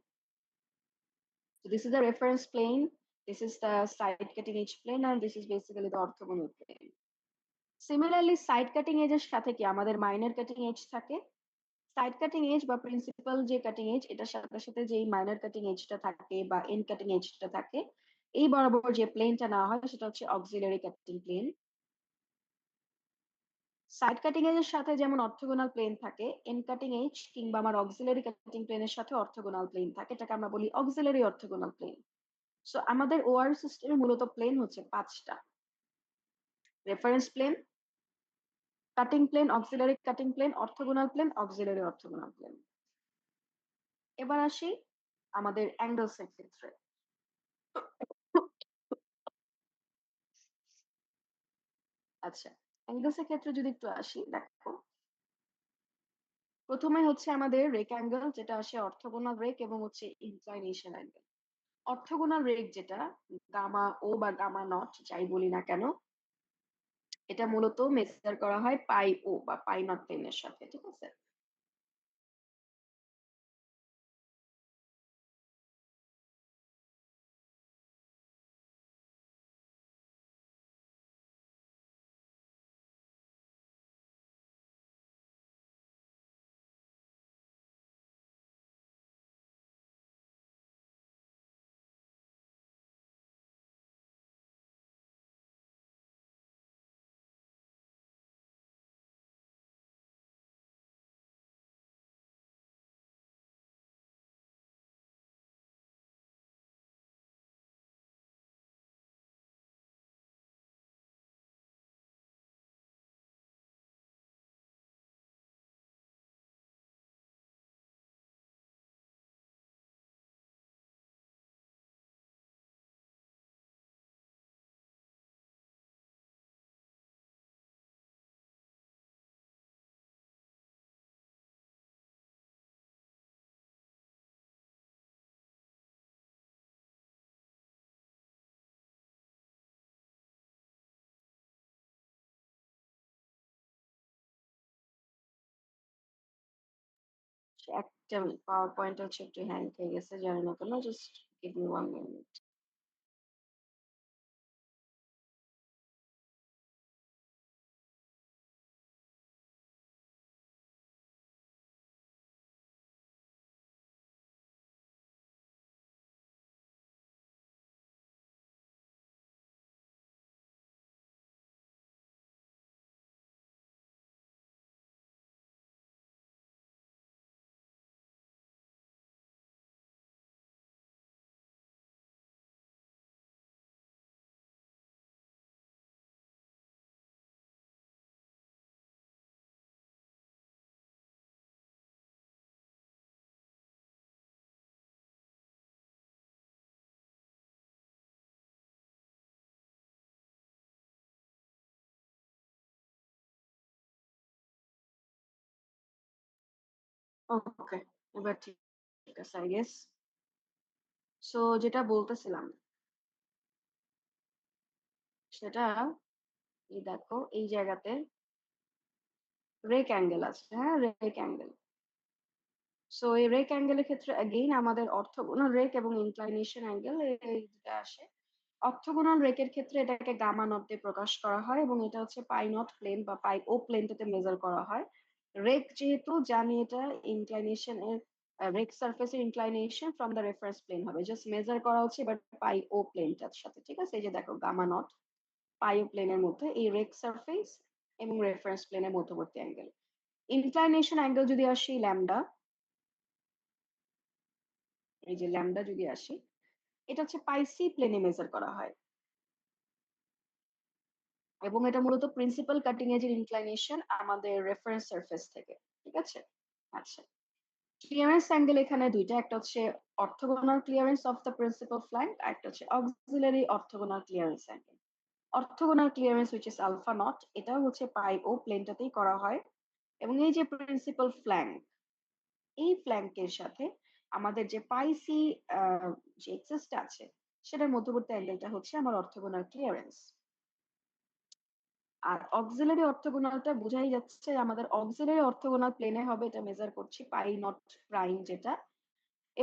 So this is the reference plane, this is the side cutting edge plane, and this is basically the orthogonal plane. Similarly, side cutting edge এর সাথে কি আমাদের মাইনর কাটিং এজ থাকে। Side cutting age বা principal যে cutting edge, এটার সাথে সাথে যে মাইনর কাটিং এজটা থাকে বা এন্ড কাটিং এজটা থাকে, এই বরাবর যে প্লেনটা নেওয়া হয় সেটা হচ্ছে auxiliary cutting plane. Side cutting edge এর সাথে যেমন অর্থোগোনাল প্লেন থাকে, এন্ড কাটিং এজ কিংবা আমার অক্সিলারি কাটিং প্লেনের সাথে অর্থোগোনাল প্লেন থাকে, এটাকে আমরা বলি অক্সিলারি অর্থোগোনাল প্লেন। সো আমাদের ওআর সিস্টেমে মূলত প্লেন হচ্ছে পাঁচটা: reference plane, cutting plane, auxiliary cutting plane, orthogonal plane, auxiliary orthogonal plane. এবার আসি আমাদের অ্যাঙ্গেলস এর ক্ষেত্রে। আচ্ছা, অ্যাঙ্গেলস এর ক্ষেত্রে যদি একটু আসি, দেখো প্রথমে হচ্ছে আমাদের রেক অ্যাঙ্গেল, যেটা আসে অর্থোগোনাল রেক এবং হচ্ছে ইনক্লাইনেশন অ্যাঙ্গেল। অর্থোগোনাল রেক যেটা, গামা ও বা গামা নট যাই বলি না কেন, এটা মূলত মেজার করা হয় পাই ও বা পাই নট প্লেনের সাথে, ঠিক আছে। একটা মিনিট, পাওয়ার পয়েন্ট হচ্ছে একটু হ্যাং হয়ে গেছে, জানি না কেন। Just give me 1 minute. Okay, এবার ঠিক আছে আই গেস। সো যেটা বলতেছিলাম সেটা, এই দেখো এই জায়গাতে রেক অ্যাঙ্গেল আছে, হ্যাঁ রেক অ্যাঙ্গেল। সো এই রেক অ্যাঙ্গেলের ক্ষেত্রে অ্যাগেইন আমাদের অর্থোগোনাল রেক এবং ইনক্লাইনেশন অ্যাঙ্গেল এই দুটা আসে। অর্থোগোনাল রেকের ক্ষেত্রে এটাকে গামা নট দিয়ে প্রকাশ করা হয় এবং এটা হচ্ছে পাই নট প্লেন বা পাই ও প্লেনটাতে মেজার করা হয়। রেক যেহেতু জানি এটা ইনক্লাইনেশন এর, রেক সারফেসের inclination from the reference plane হবে, জাস্ট মেজার করা হচ্ছে এবার পাই ও প্লেনটার সাথে, ঠিক আছে? এই যে দেখো গামা নট পাই ও প্লেনের মধ্যে এই রেক সারফেস এবং রেফারেন্স প্লেনের মধ্যবর্তী অ্যাঙ্গেল। ইনক্লাইনেশন অ্যাঙ্গেল যদি আসি ল্যামডা, এই যে ল্যামডা যদি আসি, এটা হচ্ছে পাই সি প্লেনে মেজার করা হয় এবং এটা মূলত প্রিন্সিপাল কাটিং এজের ইনক্লাইনেশন আমাদের রেফারেন্স সারফেস থেকে, ঠিক আছে? আচ্ছা, ক্লিয়ারেন্স অ্যাঙ্গেল এখানে দুইটা, একটা হচ্ছে orthogonal clearance of the principal flank, আর একটা হচ্ছে auxiliary orthogonal clearance angle. Orthogonal clearance which is alpha nought, এটাও হচ্ছে পাই ও প্লেনটাতেই করা হয় এবং এই যে প্রিন্সিপাল ফ্ল্যাঙ্ক, এই ফ্ল্যাঙ্কের সাথে আমাদের যে পাই সি যে এক্সেসটা আছে সেটার মধ্যবর্তী অ্যাঙ্গেলটা হচ্ছে আমার অর্থোগোনাল ক্লিয়ারেন্স। আর অক্সিলারি অর্থোগোনালটা বোঝাই যাচ্ছে আমাদের অক্সিলারি অর্থোগোনাল প্লেনে হবে, এটা মেজার করছি পাই নট প্রাইম যেটা।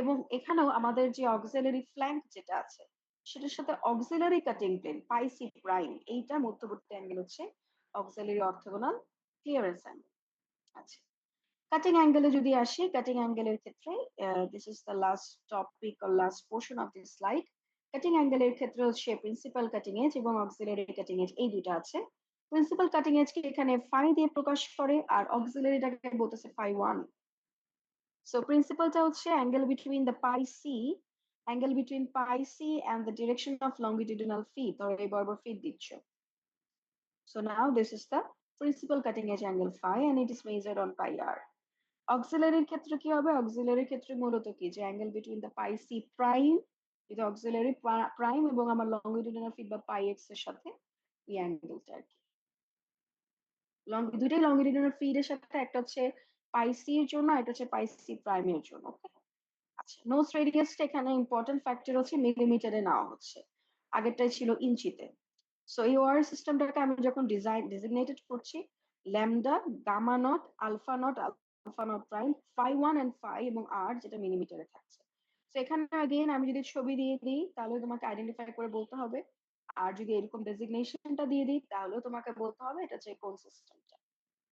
এবং এখানেও আমাদের যে অক্সিলারি ফ্ল্যাঙ্ক যেটা আছে সেটার সাথে auxiliary cutting plane pi C prime, এইটা মধ্যবর্তী অ্যাঙ্গেল হচ্ছে অক্সিলারি অর্থোগোনাল ক্লিয়ারেন্স অ্যাঙ্গেল। আচ্ছা, কাটিং অ্যাঙ্গেলে যদি আসি, কাটিং অ্যাঙ্গেলের ক্ষেত্রে this is the last topic or last portion of this slide. Cutting অ্যাঙ্গেলের ক্ষেত্রে হচ্ছে প্রিন্সিপাল কাটিং এজ এবং অক্সিলারি কাটিং এজ, এই দুটো আছে। প্রিন্সিপাল কাটিং এজ কে এখানে ফাই দিয়ে প্রকাশ করে আর অক্সিলারিটাকে বলতেছে ফাই 1। সো প্রিন্সিপালটা হচ্ছে angle between the pi C, angle between pi C and the direction of longitudinal feed, ধরো এই বরাবর ফিট দিচ্ছ। So now this is the principal cutting edge angle phi and it is measured on pi R. অক্সিলারির ক্ষেত্রে কি হবে? অক্সিলারির ক্ষেত্রে মূলত কি, যে angle between the pi C prime, এটা অক্সিলারি প্রাইম এবং আমার লংগিটিউডিনাল ফিট বা পাই এক্স এর সাথে এই অ্যাঙ্গেলটা আর কি। দুইটাই লংগিটিউডিনাল ফিট এর সাথে, একটা হচ্ছে পাই সি এর জন্য, একটা হচ্ছে পাই সি প্রাইম এর জন্য। আচ্ছা, নোজ রেডিয়াসটা এখানে ইম্পর্টেন্ট ফ্যাক্টর হচ্ছে মিলিমিটারে নেওয়া হচ্ছে, আগেরটাই ছিল ইঞ্চিতে। সো এই ওয়ার সিস্টেমটাকে আমি যখন ডিজিগনেটেড করছি lambda, gamma nought, alpha nought prime, phi 1 and phi এবং আর যেটা মিলিমিটারে থাকছে। তো এখানে अगेन আমি যদি ছবি দিয়ে দিই তাহলে তোমাকে আইডেন্টিফাই করে বলতে হবে, আর যদি এরকম ডেজিগনেশনটা দিয়ে দিই তাহলে তোমাকে বলতে হবে এটা হচ্ছে কোন সিস্টেমটা।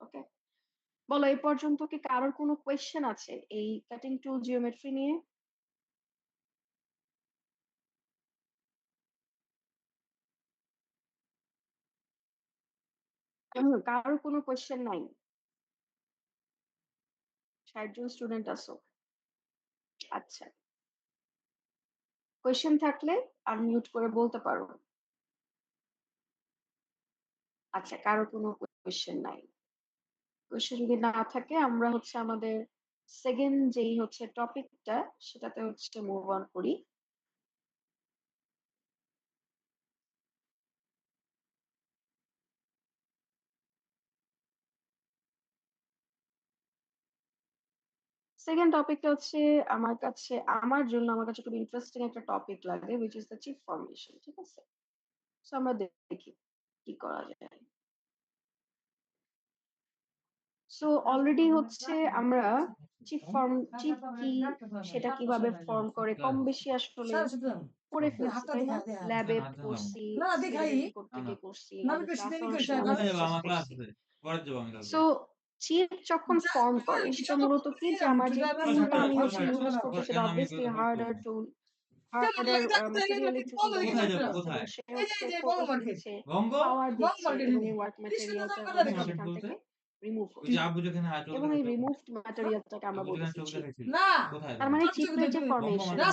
ওকে, বলো এই পর্যন্ত কি কারোর কোনো কোয়েশ্চেন আছে এই কাটিং টুল জিওমেট্রি নিয়ে? কারোর কোনো কোয়েশ্চেন নাই? 60 জন স্টুডেন্ট আছো? আচ্ছা, কোয়েশ্চেন থাকলে আনমিউট করে বলতে পারো। আচ্ছা, কারো কোনো কোয়েশ্চেন নাই? কোয়েশ্চেন যদি না থাকে আমরা হচ্ছে আমাদের সেকেন্ড যেই হচ্ছে টপিকটা সেটাতে হচ্ছে মুভ অন করি। সেকেন্ড টপিকটা হচ্ছে আমার কাছে খুব ইন্টারেস্টিং একটা টপিক লাগে, which is the chip formation, ঠিক আছে? সো আমরা দেখি কি করা যায়। সো অলরেডি হচ্ছে আমরা চিপ কি সেটা কিভাবে ফর্ম করে কম বেশি আসলে করে ফেলছি, তাই না? ল্যাবে করছি, এক্সপেরিমেন্ট করতে গিয়ে করছি, আমাদের ক্লাসে অনেক সময় আমরা ডিসকাস করছি। সো চিপ যখন ফর্ম করে সেটা মূলত কি যে আমার যে টুলটা আমি হচ্ছে ইউজ করবো সেটা obviously হার্ডার টুল, হার্ডার ম্যাটেরিয়ালের টুল ইউজ করতেছে এবং সে হচ্ছে ফোর্স দিচ্ছে, পাওয়ার দিচ্ছে এবং এই ওয়ার্ক ম্যাটেরিয়ালটা হচ্ছে সেখান থেকে রিমুভ হচ্ছে এবং এই রিমুভড ম্যাটেরিয়ালটাকে আমরা বলতেছি চিপ। তার মানে চিপের যে ফরমেশনটা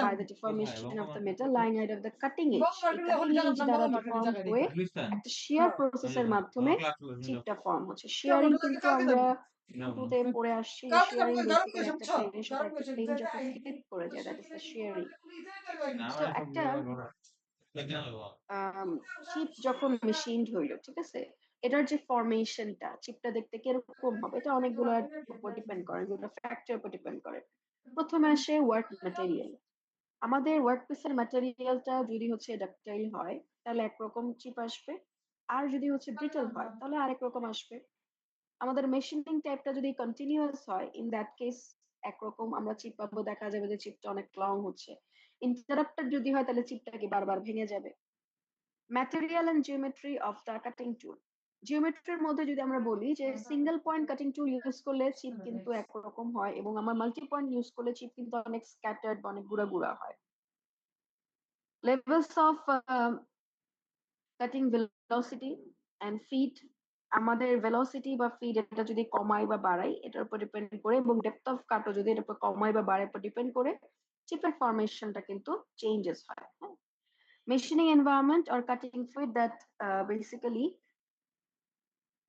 by the deformation of the metal lying out of the cutting edge, এই কাটিং এজ দ্বারা ডিফর্মড হয়ে একটা শিয়ার প্রসেসের মাধ্যমে চিপটা ফর্ম হচ্ছে। শিয়ারিং কিন্তু আমরা শুরুতে পড়ে আসছি যে শিয়ারিং বেসিক্যালি একটা প্লেনের সাথে একটা প্লেন যখন ফ্লিপ করে যায় দ্যাট ইজ দ্য শিয়ারিং। সো একটা চিপ যখন মেশিনড হইলো, ঠিক আছে, এটার যে ফরমেশনটা চিপটা দেখতে কিরকম হবে এটা অনেকগুলোর উপর ডিপেন্ড করে, এগুলো ফ্যাক্টরের উপর ডিপেন্ড করে। প্রথমে আসে ওয়ার্ক ম্যাটেরিয়াল। আমাদের ওয়ার্কপিসের ম্যাটেরিয়ালটা যদি হচ্ছে ডাকটাইল হয় তাহলে একরকম চিপ আসবে, আর যদি হচ্ছে ব্রিটল হয় তাহলে আরেক রকম আসবে। আমাদের মেশিনিং টাইপটা যদি কন্টিনিউয়াস হয় ইন দ্যাট কেস একরকম আমরা চিপ পাবো, দেখা যাবে যে চিপটা অনেক লং হচ্ছে। ইন্টারাপ্টেড যদি হয় তাহলে চিপটা কি বারবার ভেঙে যাবে। Material and geometry of the cutting tool, জিওমেট্রির মধ্যে যদি আমরা বলি যে single point cutting tool use করলে চিপ কিন্তু একরকম হয় এবং আমার মাল্টি পয়েন্ট ইউজ করলে চিপ কিন্তু অনেক স্ক্যাটার্ড, অনেক গুঁড়া গুঁড়া হয়। Levels of cutting velocity and feed, আমাদের ভেলোসিটি বা ফিড এটা যদি কমাই বা বাড়াই এটার উপর ডিপেন্ড করে, এবং ডেপথ অফ কাটও যদি এটার উপর কমাই বা বাড়াই উপর ডিপেন্ড করে চিপের ফরমেশনটা কিন্তু চেঞ্জেস হয়। Machining environment or cutting fluid that basically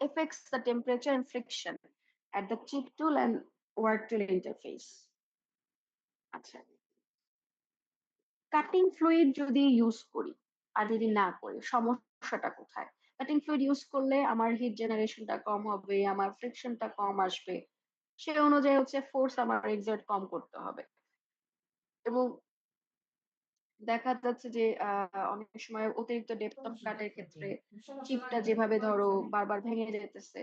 affects the temperature and friction at the chip tool and work tool interface. আচ্ছা, কাটিং ফ্লুইড যদি ইউজ করি আর যদি না করি সমস্যাটা কোথায়? কাটিং ফ্লুইড ইউজ করলে আমার হিট জেনারেশনটা কম হবে, আমার ফ্রিকশনটা কম আসবে, সে অনুযায়ী হচ্ছে ফোর্স আমার এক্সার্ট কম করতে হবে এবং দেখা যাচ্ছে যে অনেক সময় অতিরিক্ত ডেপথ অফ কাটের ক্ষেত্রে চিপটা যেভাবে ধরো বারবার ভেঙে যেতেছে,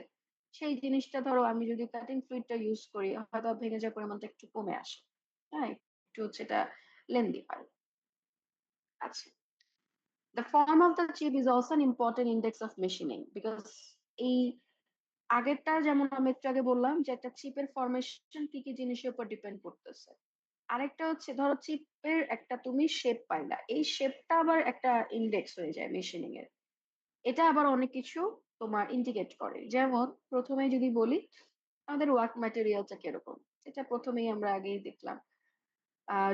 সেই জিনিসটা ধরো আমি যদি কাটিং ফ্লুইডটা ইউজ করি হয়তো ভেঙে যাওয়ার পরিমাণটা একটু কমে আসে, হ্যাঁ, একটু হচ্ছে এটা লেন্দি হয়। আচ্ছা, the form of the chip is also an important index of machining because এই আগেরটা যেমন আমি একটু আগে বললাম যে একটা চিপের ফরমেশন কি কি জিনিসের উপর ডিপেন্ড করতেছে, আরেকটা হচ্ছে ধরো চিপের একটা তুমি শেপ পাইলা, এই শেপটা আবার একটা ইন্ডেক্স হয়ে যায় মেশিনিং এর। এটা আবার অনেক কিছু তোমার ইন্ডিকেট করে, যেমন প্রথমে যদি বলি আমাদের ওয়ার্ক ম্যাটেরিয়ালটা কিরকম, এটা প্রথমেই আমরা আগেই দেখলাম।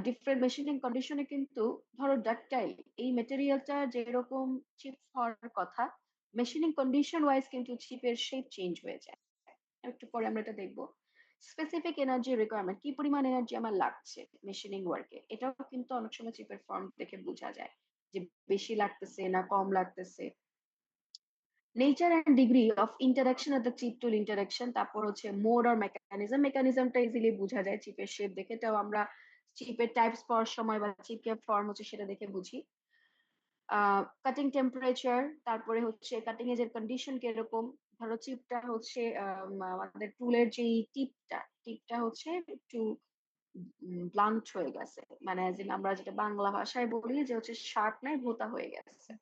ডিফারেন্ট মেশিনিং কন্ডিশনে কিন্তু ধরো ডাকটাইল এই মেটেরিয়ালটা যেরকম চিপ হওয়ার কথা, মেশিনিং কন্ডিশন ওয়াইজ কিন্তু চিপের শেপ চেঞ্জ হয়ে যায়। একটু পরে আমরা এটা দেখবো। স্পেসিফিক এনার্জি রিকোয়ারমেন্ট, কি পরিমাণ এনার্জি আমার লাগছে মেশিনিং ওয়ার্কে, এটাও কিন্তু অনেক সময় চিপের ফর্ম দেখে বোঝা যায় যে বেশি লাগতেছে না কম লাগতেছে। Nature and degree of interaction of the chip tool interaction, তারপর হচ্ছে মোড অর মেকানিজম, মেকানিজমটা ইজিলি বোঝা যায় চিপের শেপ দেখে, এটাও আমরা চিপের টাইপস পাওয়ার সময় বা চিপের ফর্ম হচ্ছে সেটা দেখে বুঝি। কাটিং টেম্পারেচার, তারপরে হচ্ছে কাটিং এজের কন্ডিশন কিরকম, ধরো চিপটা হচ্ছে আমাদের টুলের যে টিপটা হচ্ছে একটু ব্লান্ট হয়ে গেছে, মানে আমরা যেটা বাংলা ভাষায় বলি যে হচ্ছে শার্প নাই ভোতা হয়ে গেছে,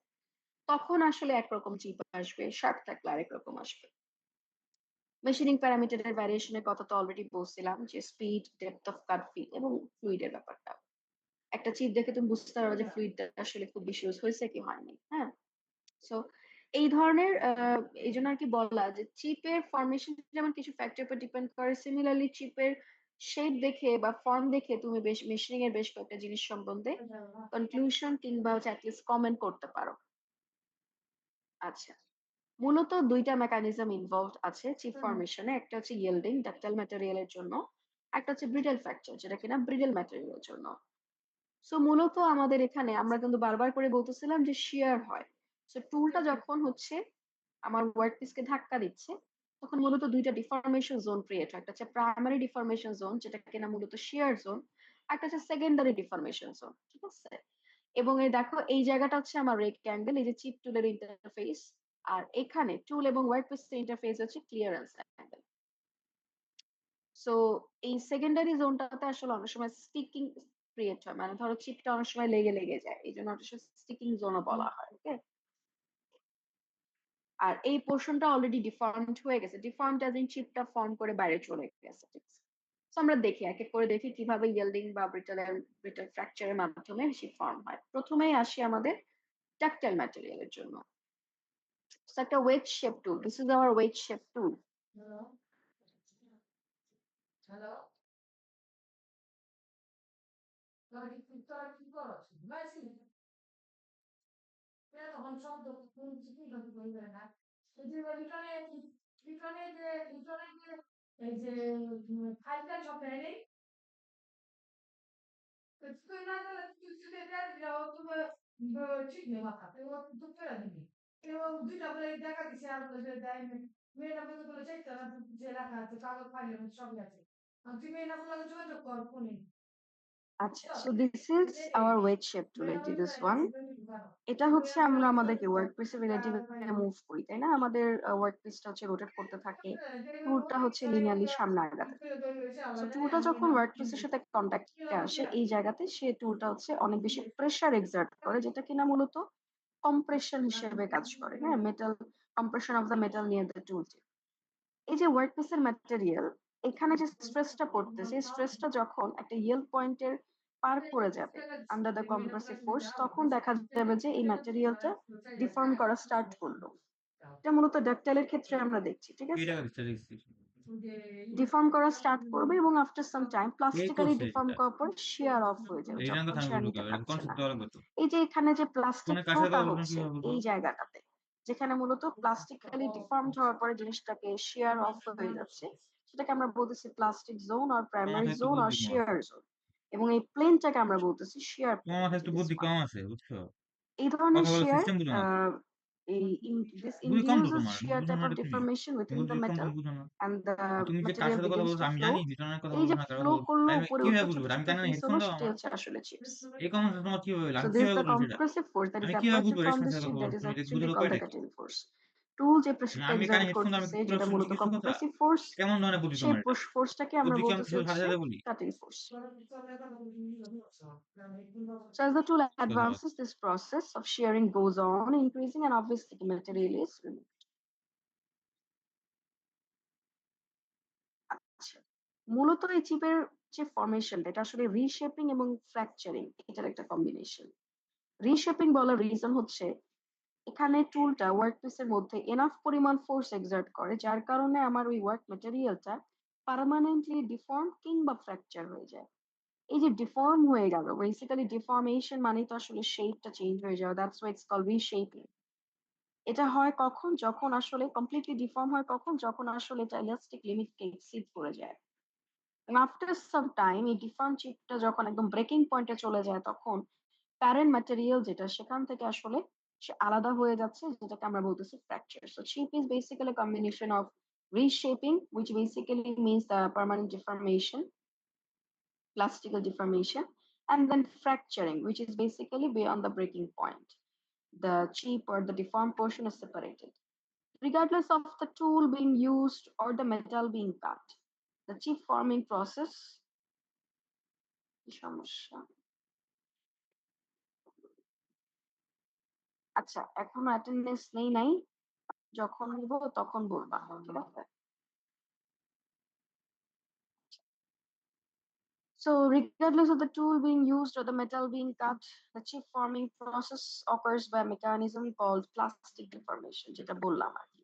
তখন আসলে একরকম চিপ আসবে, শার্প থাকলে আরেক রকম আসবে। মেশিনিং প্যারামিটারের ভ্যারিয়েশনের কথা তো অলরেডি বলছিলাম, যে speed, depth of cut, feed এবং ফ্লুইডের ব্যাপারটা। একটা চিপ দেখে তুমি বুঝতে পারবে যে ফ্লুইডটা আসলে খুব বেশি ইউজ হয়েছে কি হয়নি। হ্যাঁ, সো এই ধরনের এই জন্য আর কি বলা যে চিপের ফরমেশন যেমন কিছু ফ্যাক্টর উপর ডিপেন্ড করে, সিমিলারলি চিপের শেপ দেখে বা ফর্ম দেখে তুমি বেশ মেশিনিং এর বেশ কয়েকটা জিনিস সম্বন্ধে কনক্লুশন কিংবা হচ্ছে অ্যাটলিস্ট কমেন্ট করতে পারো। আচ্ছা, মূলত দুইটা মেকানিজম ইনভলভড আছে চিপ ফরমেশনে, একটা হচ্ছে ইয়েল্ডিং ডাকটাইল ম্যাটেরিয়ালের জন্য, একটা হচ্ছে ব্রিটেল ফ্র্যাকচার যেটা কিনা ব্রিটেল ম্যাটেরিয়ালের জন্য। সো মূলত আমাদের এখানে আমরা কিন্তু বারবার করে বলতেছিলাম যে শিয়ার হয়। সো টুলটা যখন হচ্ছে আমার ওয়ার্কপিসকে ধাক্কা দিচ্ছে তখন মূলত দুইটা ডিফরমেশন জোন ক্রিয়েট হয়, একটা হচ্ছে প্রাইমারি ডিফরমেশন জোন যেটা কিনা মূলত শিয়ার জোন, একটা হচ্ছে সেকেন্ডারি ডিফরমেশন জোন, ঠিক আছে। এবং এই দেখো এই জায়গাটা হচ্ছে আমার রেক্ট্যাঙ্গেল, এই যে চিপ টুলের ইন্টারফেস, আর এখানে টুল এবং ওয়ার্কপিস ইন্টারফেস হচ্ছে ক্লিয়ারেন্স অ্যাঙ্গেল। সো এই সেকেন্ডারি জোনটাতে আসলে অনেক সময় স্টিকিং ক্রিয়েট হয়, মানে ধরো চিপটা অনেক সময় লেগে যায়, এই জন্য ওটা স্টিকিং জোনও বলা হয়। ওকে, আর এই পোর্শনটা অলরেডি ডিফর্মড হয়ে গেছে, ডিফর্মড অ্যাজ ইন চিপটা ফর্ম করে বাইরে চলে গেছে, ঠিক আছে। তো আমরা দেখি এক এক করে দেখি কিভাবে ইয়েল্ডিং বা ব্রিটল ফ্র্যাকচারের মাধ্যমে চিপ ফর্ম হয়। প্রথমেই আসি আমাদের ডাকটাইল ম্যাটেরিয়ালের জন্য। So একটা wedge shape tool, this is our wedge shape tool. Hello hello তোরা কি করছ মাসি এরা তখন শব্দ কোন চিঠি লোক বলবে না এই যে লিটনে যে এই যে ফাইলটা ছপে নেই তো তুই না গেলে তুই চুলে দেয় দিও তুমি ঠিক নেই মাথা এবং দুঃখ দিবি এবং দুইটা বলে দেখা দিছে আর বলে দেয় মেয়েরা বলে বলে চাইতে না যে রাখা আছে কাগজ ফাইলের মধ্যে সবই আছে আর তুই মেয়েরা বলে যোগাযোগ কর ফোনে আচ্ছা, so this is our wedge shape tool, এই যে দিস ওয়ান। এটা হচ্ছে আমরা আমাদেরকে ওয়ার্ক পিসে রিলেটিভে মুভ করি, তাই না? আমাদের ওয়ার্ক পিসটা হচ্ছে রোটেট করতে থাকে, টুলটা হচ্ছে লিনিয়ারলি সামনে আগাতে থাকে। সো টুলটা যখন ওয়ার্ক পিসের সাথে কন্ট্যাক্টে আসে, এই জায়গাতে সে টুলটা হচ্ছে অনেক বেশি প্রেসার এক্সার্ট করে, যেটা কিনা মূলত কম্প্রেশন হিসেবে কাজ করে। হ্যাঁ, metal compression of the metal near the টুল। এই যে ওয়ার্ক পিসের ম্যাটেরিয়াল, এখানে যে স্ট্রেসটা পড়তেছে, এই স্ট্রেসটা যখন একটা ইয়েল্ড পয়েন্টের পার করে যাবে আন্ডার দ্য কম্প্রেসিভ ফোর্স, তখন দেখা যাবে যে এই ম্যাটেরিয়ালটা ডিফর্ম করা স্টার্ট করলো। এটা মূলত ডাকটাইলের ক্ষেত্রে আমরা দেখছি, ঠিক আছে? ডিফর্ম করা স্টার্ট করবে এবং আফটার সাম টাইম প্লাস্টিক্যালি ডিফর্ম করার পর শেয়ার অফ হয়ে যাবে, যখন শেয়ার নিতে পারছে না। এই যে এখানে যে প্লাস্টিক ফ্লোটা হচ্ছে এই জায়গাটাতে, যেখানে মূলত প্লাস্টিক্যালি ডিফর্মড হওয়ার পরে জিনিসটাকে শেয়ার অফ হয়ে যাচ্ছে, সেটাকে আমরা বলতেছি প্লাস্টিক জোন আর প্রাইমারি জোন আর শেয়ার জোন, এবং এই প্লেনটাকে আমরা বলতেছি শেয়ার তোমার মাথায় একটু বুদ্ধি কম আছে, বুঝছো? এই ধরনের কথা বলার শেয়ার সিস্টেম বুঝো না। this বুদ্ধি কম তো induces তোমার, shear বুঝো type না of রে তুমি। deformation within বুদ্ধি the কম, metal তুমি বুঝো না। and the তুমি যে কার material সাথে কথা begins বলছো to আমি flow। জানি, বিটনের কথা এই বলছো যে না কারো ফ্লো করলো আমি উপরে কিভাবে উঠলো, ছোট বুঝবো? আমি ছোট কানে পিস হেডফোন হলো, দাও সেটাই আমার। হচ্ছে আসলে চিপস। এই কমনটা তোমার কিভাবে হলো? So আমি this is কিভাবে the বুঝবো সেটা? compressive force that আমি is কিভাবে applied বুঝবো এর from সাথে this chip, কথা that বলছো? is তুমি actually বুঝলো called the কয়টা? cutting force। টুল যে প্রেসারটা আমি কানে এক্সার্ট হেডফোন দাও, আমি করতেছে, পুরো যেটা শুনছি মূলত কিছু কথা। কম্প্রেসিভ ফোর্স, কেমন ধরনের বুদ্ধি সেই তোমার এটা? ফোর্সটাকে আমরা বুদ্ধি কি আমি বলতেছি শুধু সাথে হচ্ছে সাথে বলি? cutting force. So as the tool কথা বলো। advances, this process of shearing goes on increasing, and obviously the material is removed. আচ্ছা, মূলত এই চিপের যে ফরমেশনটা, এটা আসলে রিশেপিং এবং ফ্র্যাকচারিং, এটার একটা কম্বিনেশন। রিশেপিং বলার রিজন হচ্ছে এখানে টুলটা ওয়ার্ক পিসের মধ্যে এনাফ পরিমাণ ফোর্স এক্সার্ট করে, যার কারণে আমার ওই ওয়ার্ক ম্যাটেরিয়ালটা পার্মানেন্টলি ডিফর্ম কিংবা ফ্র্যাকচার হয়ে যায়। এই যে ডিফর্ম হয়ে গেল, বেসিক্যালি ডিফর্মেশন মানে তো আসলে শেপটা চেঞ্জ হয়ে যাওয়া, that's why it's called reshaping. এটা হয় কখন? যখন আসলে কমপ্লিটলি ডিফর্ম হয়, কখন? যখন আসলে এটা ইলাস্টিক লিমিটকে এক্সিড করে যায়। আফটার সাম টাইম এই ডিফর্ম চিপটা যখন একদম ব্রেকিং পয়েন্টে চলে যায়, তখন প্যারেন্ট ম্যাটেরিয়াল যেটা, সেখান থেকে আসলে সে আলাদা হয়ে যাচ্ছে, যেটাকে আমরা বলতেছি fracture. So chip is basically combination of reshaping, which basically means the permanent deformation, plastical deformation, and then fracturing, which is basically beyond the breaking point. The chip or the deformed portion is separated. Regardless of the tool being used or the metal being cut, the chip forming process কি সমস্যা? আচ্ছা, এখনো attendance নেই নাই, যখন নিব তখন বলবা, ঠিক আছে? So regardless of the tool being used or the metal being cut, the chip forming process occurs by a mechanism called plastic deformation, যেটা বললাম আর কি।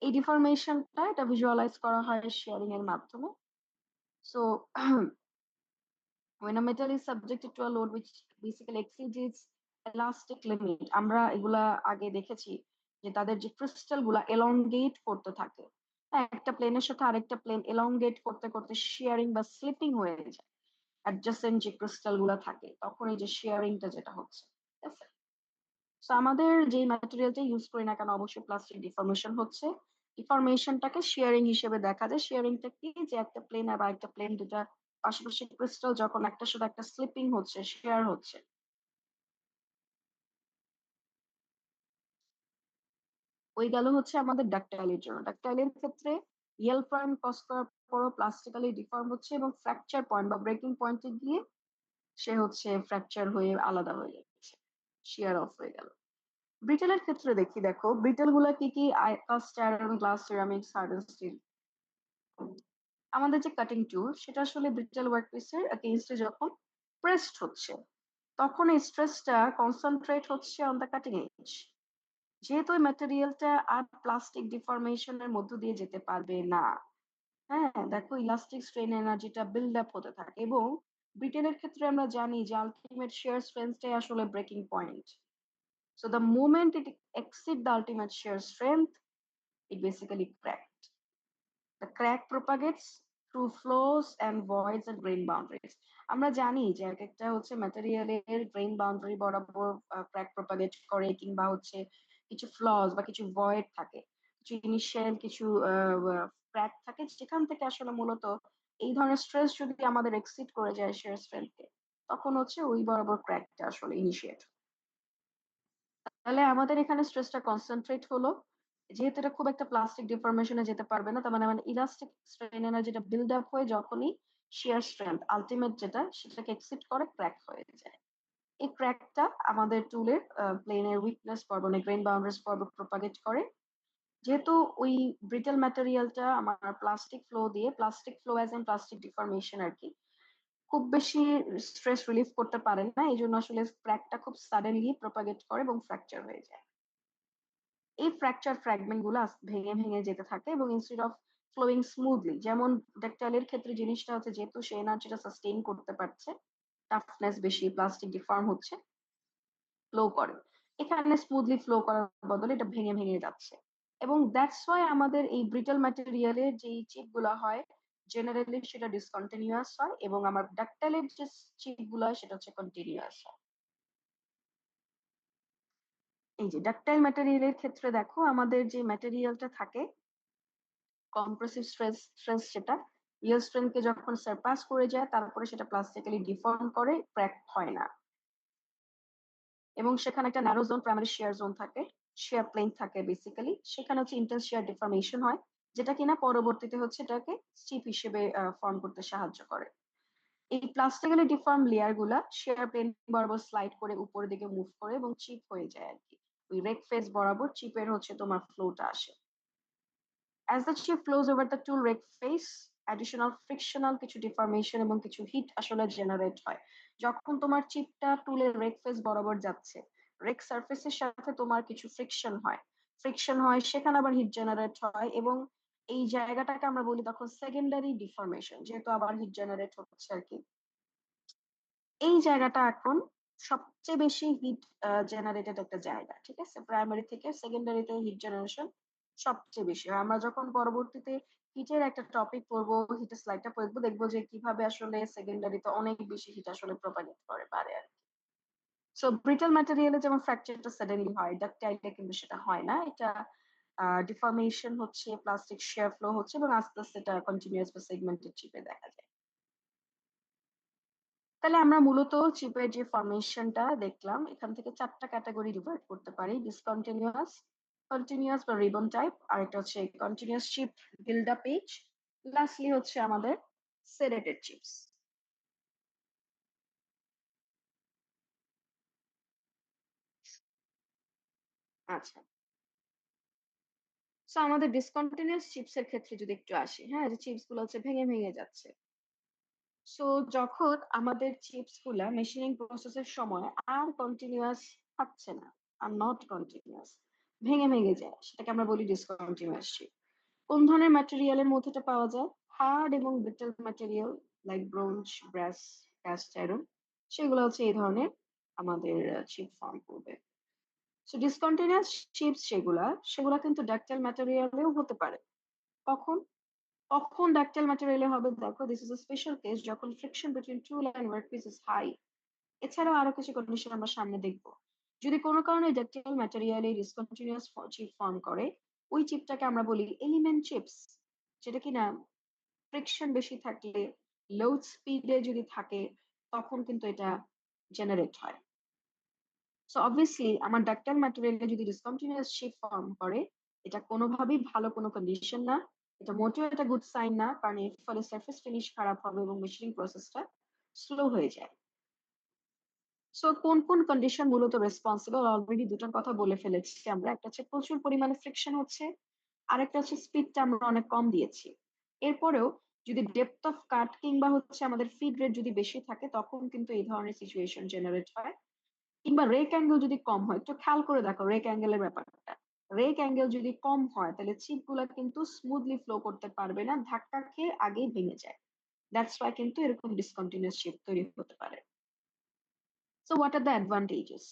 এই ডিফরমেশনটা এটা ভিজুয়ালাইজ করা হয় শেয়ারিং এর মাধ্যমে। So when a metal is subjected to a load which basically exceeds its elastic limit, আমরা এগুলা আগে দেখেছি যে তাদের যে ক্রিস্টাল গুলা এলংগেট করতে থাকে, একটা প্লেনের সাথে আরেকটা প্লেন এলংগেট করতে করতে শেয়ারিং বা স্লিপিং হয়ে যায় অ্যাডজাসেন্ট যে ক্রিস্টাল গুলা থাকে, তখন এই যে শেয়ারিংটা যেটা হচ্ছে, ঠিক আছে? তো আমাদের যে ম্যাটেরিয়ালটা ইউজ করি না কেন, অবশ্যই প্লাস্টিক ডিফর্মেশন হচ্ছে। ডিফর্মেশনটাকে শেয়ারিং হিসেবে দেখা যায়। শেয়ারিংটা কি? যে একটা প্লেন আর একটা প্লেন, দুটা পাশাপাশি ক্রিস্টাল যখন একটার সাথে একটা স্লিপিং হচ্ছে, শেয়ার হচ্ছে। ওই গেল হচ্ছে আমাদের ডাকটাইলের জন্য। ডাকটাইলের ক্ষেত্রে ইয়েল প্রাইম ক্রস করার পরও প্লাস্টিক্যালি ডিফর্ম হচ্ছে এবং ফ্র্যাকচার পয়েন্ট বা ব্রেকিং পয়েন্টে গিয়ে সে হচ্ছে ফ্র্যাকচার হয়ে আলাদা হয়ে যাচ্ছে, শিয়ার অফ হয়ে গেল। ব্রিটেলের ক্ষেত্রে দেখো ব্রিটেল গুলা কি কি, cast iron, glass, ceramics, harden steel. আমাদের যে কাটিং টুল সেটা আসলে ব্রিটেল ওয়ার্কপিসের এগেইনস্টে যখন প্রেসড হচ্ছে তখন এই স্ট্রেসটা কনসেন্ট্রেট হচ্ছে অন দ্য কাটিং এজ। যেহেতু ওই ম্যাটেরিয়ালটা আর প্লাস্টিক ডিফরমেশনের মধ্য দিয়ে যেতে পারবে না, হ্যাঁ দেখো ইলাস্টিক স্ট্রেন এনার্জিটা বিল্ড আপ হতে থাকে এবং ব্রিটেনের ক্ষেত্রে আমরা জানি যে আলটিমেট শিয়ার স্ট্রেংথটাই আসলে breaking point. So the moment it exceed the ultimate shear strength, it basically cracked. The crack propagates through flaws and voids and grain boundaries. আমরা জানি যে এক একটা হচ্ছে ম্যাটেরিয়ালের গ্রেন বাউন্ডারি বরাবর ক্র্যাক প্রপাগেট করে, কিংবা হচ্ছে কিছু ফ্লস বা কিছু ভয়েড থাকে, কিছু ইনিশিয়াল কিছু ক্র্যাক থাকে, যেখান থেকে আসলে মূলত এই ধরনের স্ট্রেস যদি আমাদের এক্সিড করে যায় শেয়ার স্ট্রেংথকে, তখন হচ্ছে ওই বরাবর ক্র্যাকটা আসলে ইনিশিয়েট। তাহলে আমাদের এখানে স্ট্রেসটা কনসেন্ট্রেট হলো, যেহেতু এটা খুব একটা প্লাস্টিক ডিফরমেশনে যেতে পারবে না, তার মানে ইলাস্টিক স্ট্রেন এনার্জিটা বিল্ড আপ হয়ে যখনই শিয়ার স্ট্রেংথ আলটিমেট যেটা সেটাকে এক্সিট করে ক্র্যাক হয়ে যায়। এই ক্র্যাকটা আমাদের টুলের প্লেনের উইকনেস পর্ব মানে গ্রেন বাউন্ডারিজ পর্ব প্রপাগেট করে। যেহেতু ওই ব্রিটেল ম্যাটেরিয়ালটা আমার প্লাস্টিক ফ্লো দিয়ে, plastic flow as an plastic deformation আর কি, খুব বেশি স্ট্রেস রিলিফ করতে পারে না, এই জন্য আসলে ক্র্যাকটা খুব সাডেনলি প্রপাগেট করে এবং ফ্র্যাকচার হয়ে যায়। এই ফ্র্যাকচার ফ্র্যাগমেন্ট গুলো ভেঙে ভেঙে যেতে থাকে এবং ইনস্টেড অফ ফ্লোয়িং স্মুথলি, যেমন ডাকটাইলের ক্ষেত্রে জিনিসটা হচ্ছে যেহেতু সে এনার্জিটা সাস্টেইন করতে পারছে, টাফনেস বেশি, প্লাস্টিক ডিফর্ম হচ্ছে, ফ্লো করে, এখানে স্মুথলি ফ্লো করার বদলে এটা ভেঙে ভেঙে যাচ্ছে। এবং দ্যাটস ওয়াই আমাদের এই ব্রিটেল ম্যাটেরিয়ালের যে চিপ গুলা হয় জেনারেলি সেটা ডিসকন্টিনিউয়াস হয় এবং আমার ডাকটাইলের যে চিপ গুলো হয় সেটা হচ্ছে কন্টিনিউয়াস হয়। এই যে ডাকটাইল ম্যাটেরিয়ালের ক্ষেত্রে দেখো আমাদের যে ম্যাটেরিয়ালটা থাকে কম্প্রেসিভ স্ট্রেস সেটা ইয়েল স্ট্রেংথকে যখন সারপাস করে যায় তারপরে সেটা প্লাস্টিক্যালি ডিফর্ম করে, ক্র্যাক হয় না। এবং সেখানে একটা narrow zone primary share zone থাকে, শেয়ার প্লেন থাকে বেসিক্যালি, সেখানে হচ্ছে ইন্টেন্স শেয়ার ডিফরমেশন হয়, যেটা কিনা পরবর্তীতে হচ্ছে এটাকে চিপ হিসেবে ফর্ম করতে সাহায্য করে। এই প্লাস্টিক্যালি ডিফর্ম লেয়ার গুলা শেয়ার প্লেন বরাবর স্লাইড করে উপরের দিকে মুভ করে এবং চিপ হয়ে যায় আর কি। ওই রেক ফেস বরাবর চিপের হচ্ছে তোমার ফ্লোটা আসে। As the chip flows over the tool rack face, additional frictional কিছু ডিফরমেশন এবং কিছু হিট আসলে জেনারেট হয়। যখন তোমার চিপটা টুলের রেক ফেস বরাবর যাচ্ছে, রেক সারফেসের সাথে তোমার কিছু ফ্রিকশন হয়, সেখানে আবার হিট জেনারেট হয় এবং এই জায়গাটাকে আমরা বলি তখন সেকেন্ডারি ডিফরমেশন, যেহেতু আবার হিট জেনারেট হচ্ছে আর কি। এই জায়গাটা এখন সবচেয়ে বেশি হিট জেনারেটেড একটা জায়গা, ঠিক আছে, প্রাইমারি থেকে সেকেন্ডারিতে হিট জেনারেশন সবচেয়ে বেশি হয়। আমরা যখন পরবর্তীতে হিটের একটা টপিক পড়বো, হিটের স্লাইডটা পড়বো, দেখবো যে কিভাবে আসলে সেকেন্ডারিতে অনেক বেশি হিট আসলে প্রপাগেট করে পারে আর কি। সো ব্রিটল ম্যাটেরিয়ালে যেমন ফ্র্যাকচারটা সাডেনলি হয়, ডাকটাইলে কিন্তু সেটা হয় না, এটা ডিফর্মেশন হচ্ছে, প্লাস্টিক শেয়ার ফ্লো হচ্ছে এবং আস্তে আস্তে এটা কন্টিনিউয়াস বা সেগমেন্টেড চিপে দেখা যায়। তাহলে আমরা মূলত চিপের যে ফরমেশনটা দেখলাম এখান থেকে 4টা ক্যাটাগরি ডিভাইড করতে পারি: ডিসকন্টিনিউয়াস, কন্টিনিউয়াস বা রিবন টাইপ, আর এটা হচ্ছে continuous chip build up edge, lastly হচ্ছে আমাদের সেরেটেড চিপস। আচ্ছা, সো আমাদের ডিসকন্টিনিউয়াস চিপস এর ক্ষেত্রে যদি একটু আসি, হ্যাঁ, যে চিপস গুলো হচ্ছে ভেঙে ভেঙে যাচ্ছে। সো যখন আমাদের চিপস গুলা মেশিনিং প্রসেসের সময় আর কন্টিনিউয়াস থাকছে না, আর নট কন্টিনিউয়াস, ভেঙে ভেঙে যায়, সেটাকে আমরা বলি ডিসকন্টিনিউয়াস চিপ। কোন ধরনের ম্যাটেরিয়ালের মধ্যে এটা পাওয়া যায়? হার্ড এবং brittle material like bronze, brass, cast iron, সেগুলো হচ্ছে এই ধরনের আমাদের চিপ ফর্ম করবে। সো ডিসকন্টিনিউয়াস চিপস সেগুলা কিন্তু ডাকটাইল ম্যাটেরিয়ালেও হতে পারে। কখন কখন ডাকটাইল ম্যাটেরিয়ালে হবে? দেখো, this is a special case যখন friction between tool and workpiece is high. এছাড়াও আরো কিছু কন্ডিশন আমরা সামনে দেখবো। যদি কোনো কারণে ডাকটাইল ম্যাটেরিয়ালে ডিসকন্টিনিউয়াস চিপ ফর্ম করে, ওই চিপটাকে আমরা বলি এলিমেন্ট চিপস, যেটা কিনা ফ্রিকশন বেশি থাকলে, লোড স্পিডে যদি থাকে, তখন কিন্তু এটা জেনারেট হয়। সো অবভিয়াসলি আমার ডাকটাইল ম্যাটেরিয়ালে যদি ডিসকন্টিনিউয়াস চিপ ফর্ম করে, এটা কোনোভাবেই ভালো কোনো কন্ডিশন না। এটা মোটেও একটা গুড সাইন না, কারণ এর ফলে সারফেস ফিনিশ খারাপ হবে এবং মেশিনিং প্রসেসটা স্লো হয়ে যায়। সো কোন কোন কন্ডিশন মূলত রেসপন্সিবল, অলরেডি দুটোর কথা বলে ফেলেছি আমরা। একটা হচ্ছে প্রচুর পরিমাণে ফ্রিকশন হচ্ছে, আরেকটা হচ্ছে স্পিডটা আমরা অনেক কম দিয়েছি। এরপরেও যদি ডেপথ অফ কাট কিংবা হচ্ছে আমাদের ফিড রেট যদি বেশি থাকে, তখন কিন্তু এই ধরনের সিচুয়েশন জেনারেট হয়। কিংবা রেক অ্যাঙ্গেল যদি কম হয়, একটু খেয়াল করে দেখো রেক অ্যাঙ্গেলের ব্যাপারটা। রেক অ্যাঙ্গেল যদি কম হয়, তাহলে চিপ গুলা কিন্তু স্মুথলি ফ্লো করতে পারবে না, ধাক্কা খেয়ে আগেই ভেঙে যায়। দ্যাটস ওয়াই কিন্তু এরকম ডিসকন্টিনিউয়াস চিপ তৈরি হতে পারে। So what are the advantages?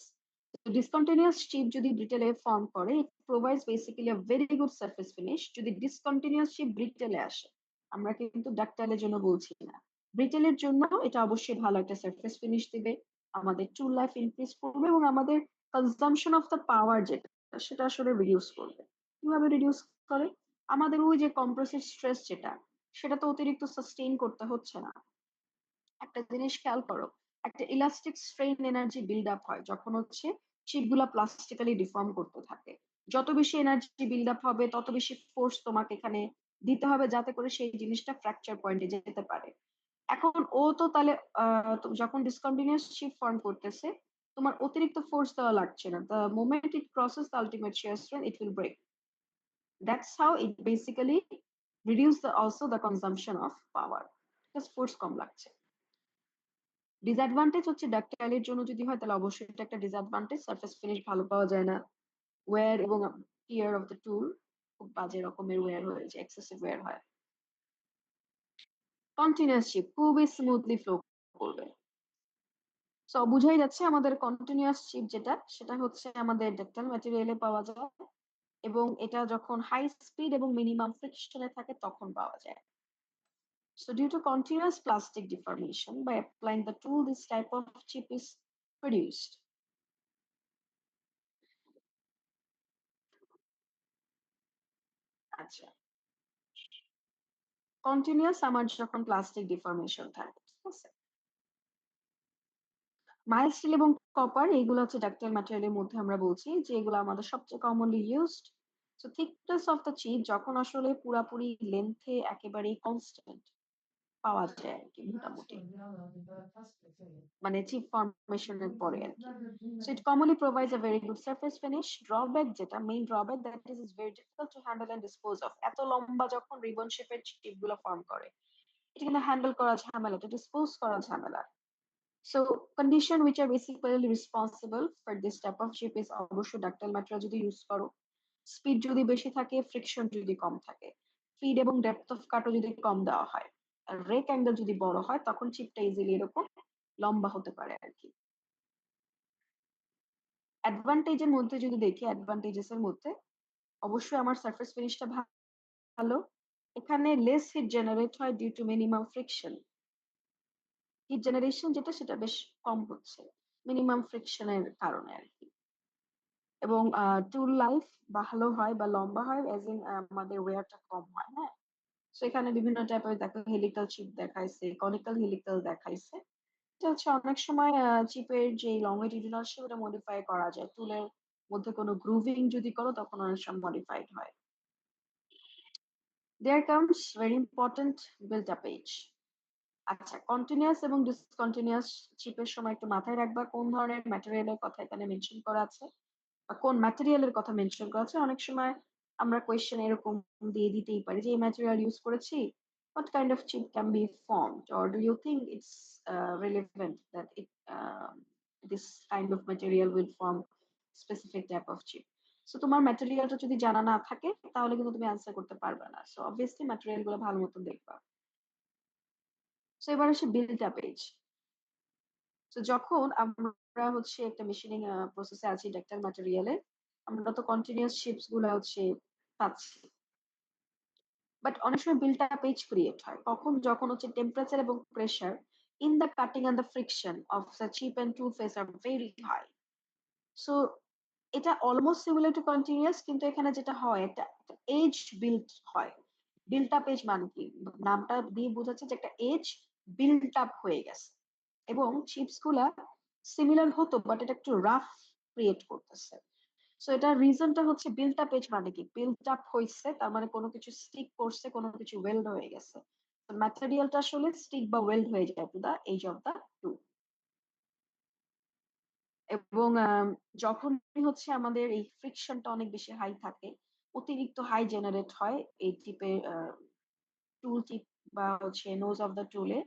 Discontinuous chip যদি ব্রিটেলে ফর্ম করে, it provides basically a very good surface finish. যদি ডিসকন্টিনিউয়াস চিপ ব্রিটেলে আসে, আমরা কিন্তু ডাক্টাইলের জন্য বলছি না, ব্রিটেলের জন্য এটা অবশ্যই ভালো একটা সারফেস ফিনিশ দিবে, আমাদের টুল লাইফ ইনক্রিজ করবে এবং আমাদের কনজাম্পশন অফ দ্য পাওয়ার যেটা, সেটা আসলে রিডিউস করবে। কিভাবে রিডিউস করে? আমাদের ওই যে কম্প্রেসিভ স্ট্রেস যেটা, সেটা তো অতিরিক্ত সাস্টেইন করতে হচ্ছে না। একটা জিনিস খেয়াল করো, একটা elastic strain energy build up হয় যখন হচ্ছে চিপ গুলা প্লাস্টিক্যালি ডিফর্ম করতে থাকে। যত বেশি এনার্জি বিল্ড আপ হবে, তত বেশি ফোর্স তোমাকে এখানে দিতে হবে, যাতে করে সেই জিনিসটা ফ্র্যাকচার পয়েন্টে যেতে পারে। এখন ও তো তাহলে যখন ডিসকন্টিনিউয়াস চিপ ফর্ম করতেছে, তোমার অতিরিক্ত ফোর্স দেওয়া লাগছে না। The moment it crosses the ultimate shear strength, it will break. That's how it basically reduce the also the consumption of power, just force কম লাগছে। ডিসঅ্যাডভান্টেজ হচ্ছে ডাক্টাইলের জন্য যদি হয়, তাহলে অবশ্যই এটা একটা ডিসঅ্যাডভান্টেজ, সারফেস ফিনিশ ভালো পাওয়া যায় না, ওয়্যার এবং টিয়ার অফ দ্য টুল খুব বাজে রকমের ওয়্যার হয়ে যায়, এক্সেসিভ ওয়্যার হয়। কন্টিনিউয়াস চিপ খুবই স্মুথলি ফ্লো করবে। সো বুঝাই যাচ্ছে আমাদের কন্টিনিউয়াস চিপ যেটা, সেটা হচ্ছে আমাদের ডাক্টাইল ম্যাটেরিয়ালে পাওয়া যায়, এবং এটা যখন হাই স্পিড এবং মিনিমাম ফ্রিকশনে থাকে তখন পাওয়া যায়। So due to continuous plastic deformation, by applying the tool, this type of chip is produced. আচ্ছা, কন্টিনিউয়াস আমার যখন প্লাস্টিক ডিফর্মেশন থাকে, ঠিক আছে। মাইল্ড স্টিল এবং কপার, এগুলো হচ্ছে ডাক্টাইল ম্যাটেরিয়ালের মধ্যে আমরা বলছি যে এগুলো আমাদের সবচেয়ে commonly used. So thickness of the chip যখন আসলে পুরাপুরি লেন্থে একেবারেই কনস্ট্যান্ট পাওয়া যায় আর কি, মোটামুটি মানে চিপ ফর্মেশনের পরে আর কি। So it commonly provides a very good surface finish. Drawback যেটা, main drawback, that is it's very difficult to handle and dispose of. এত লম্বা যখন রিবন শেপের চিপ গুলো ফর্ম করে, এটা কিন্তু হ্যান্ডেল করা ঝামেলা, এটা ডিসপোজ করা ঝামেলা। So condition which are basically responsible for this type of chip is অবশ্যই ডাক্টাইল ম্যাটেরিয়াল যদি ইউজ করো, স্পিড যদি বেশি থাকে, ফ্রিকশন যদি কম থাকে, ফিড এবং ডেপথ অফ কাটও যদি কম দেওয়া হয়, আর রেক অ্যাঙ্গেল যদি বড় হয়, তখন চিপটা ইজিলি এরকম লম্বা হতে পারে আর কি। অ্যাডভান্টেজের মধ্যে যদি দেখি, অ্যাডভান্টেজেস এর মধ্যে অবশ্যই আমার সারফেস ফিনিশটা ভালো, এখানে লেস হিট জেনারেট হয় due to minimum friction. Heat generation যেটা, সেটা বেশ কম হচ্ছে মিনিমাম ফ্রিকশনের কারণে আর কি। এবং টুল লাইফ ভালো হয় বা লম্বা হয়, এজ ইন আমাদের ওয়্যারটা কম হয়। হ্যাঁ, সেখানে বিভিন্ন টাইপের দেখো, হেলিক্যাল চিপ দেখাইছে, কনিক্যাল হেলিক্যাল দেখাইছে। এটা হচ্ছে অনেক সময় চিপের যে লংগিটিউডিনাল শেপ, ওটা মডিফাই করা যায়, টুলের মধ্যে কোনো গ্রুভিং যদি করো, তখন অনেক সময় মডিফাইড হয়। There comes very important build up age. আচ্ছা, কন্টিনিউয়াস এবং ডিসকন্টিনিউয়াস চিপের সময় একটু মাথায় রাখবা কোন ধরনের ম্যাটেরিয়ালের কথা এখানে মেনশন করা আছে, বা কোন ম্যাটেরিয়ালের কথা মেনশন করা আছে। অনেক সময় আমরা কোয়েশ্চেন এরকম দিয়ে দিতেই পারি যে এই ম্যাটেরিয়াল ইউজ করেছি, what kind of chip can be formed, or do you think it's relevant that this kind of material will form specific type of chip? So তোমার ম্যাটেরিয়ালটা যদি জানা না থাকে, তাহলে কিন্তু তুমি অ্যান্সার করতে পারবে না। সো অবভিয়াসলি ম্যাটেরিয়াল গুলো ভালো মতো দেখবা। সো এবার আসে বিল্ড আপ এজ। তো যখন আমরা হচ্ছে একটা মেশিনিং প্রসেসে আছি ডাক্তাইল ম্যাটেরিয়ালে, আমরা তো কন্টিনিউয়াস শিপস গুলো হচ্ছে পাচ্ছি, বাট অনেক সময় বিল্ড আপ এজ ক্রিয়েট হয় কখন, যখন হচ্ছে টেম্পারেচার এবং pressure in the cutting and the friction of the chip and tool face are very high. So এটা অলমোস্ট সিমিলার টু কন্টিনিউয়াস, কিন্তু এখানে যেটা হয়, একটা এজ বিল্ড হয়। বিল্ড আপ এজ মানে কি, নামটা দিয়ে বোঝাচ্ছে যে একটা এজ বিল্ড আপ হয়ে গেছে, এবং চিপস গুলা সিমিলার হতো, বাট এটা একটু রাফ ক্রিয়েট করতেছে। সো এটার রিজনটা হচ্ছে বিল্ট আপ এজ মানে কি? বিল্ট আপ হইছে তার মানে কোনো কিছু স্টিক করছে, কোনো কিছু ওয়েল্ড হয়ে গেছে। তো ম্যাটেরিয়ালটা আসলে স্টিক বা ওয়েল্ড হয়ে যায় to the edge of the tool. এবং যখনই হচ্ছে আমাদের এই ফ্রিকশনটা অনেক বেশি হাই থাকে, অতিরিক্ত হাই জেনারেট হয় এই টিপের টুল টিপ বা হচ্ছে নোজ অফ দা টুলে,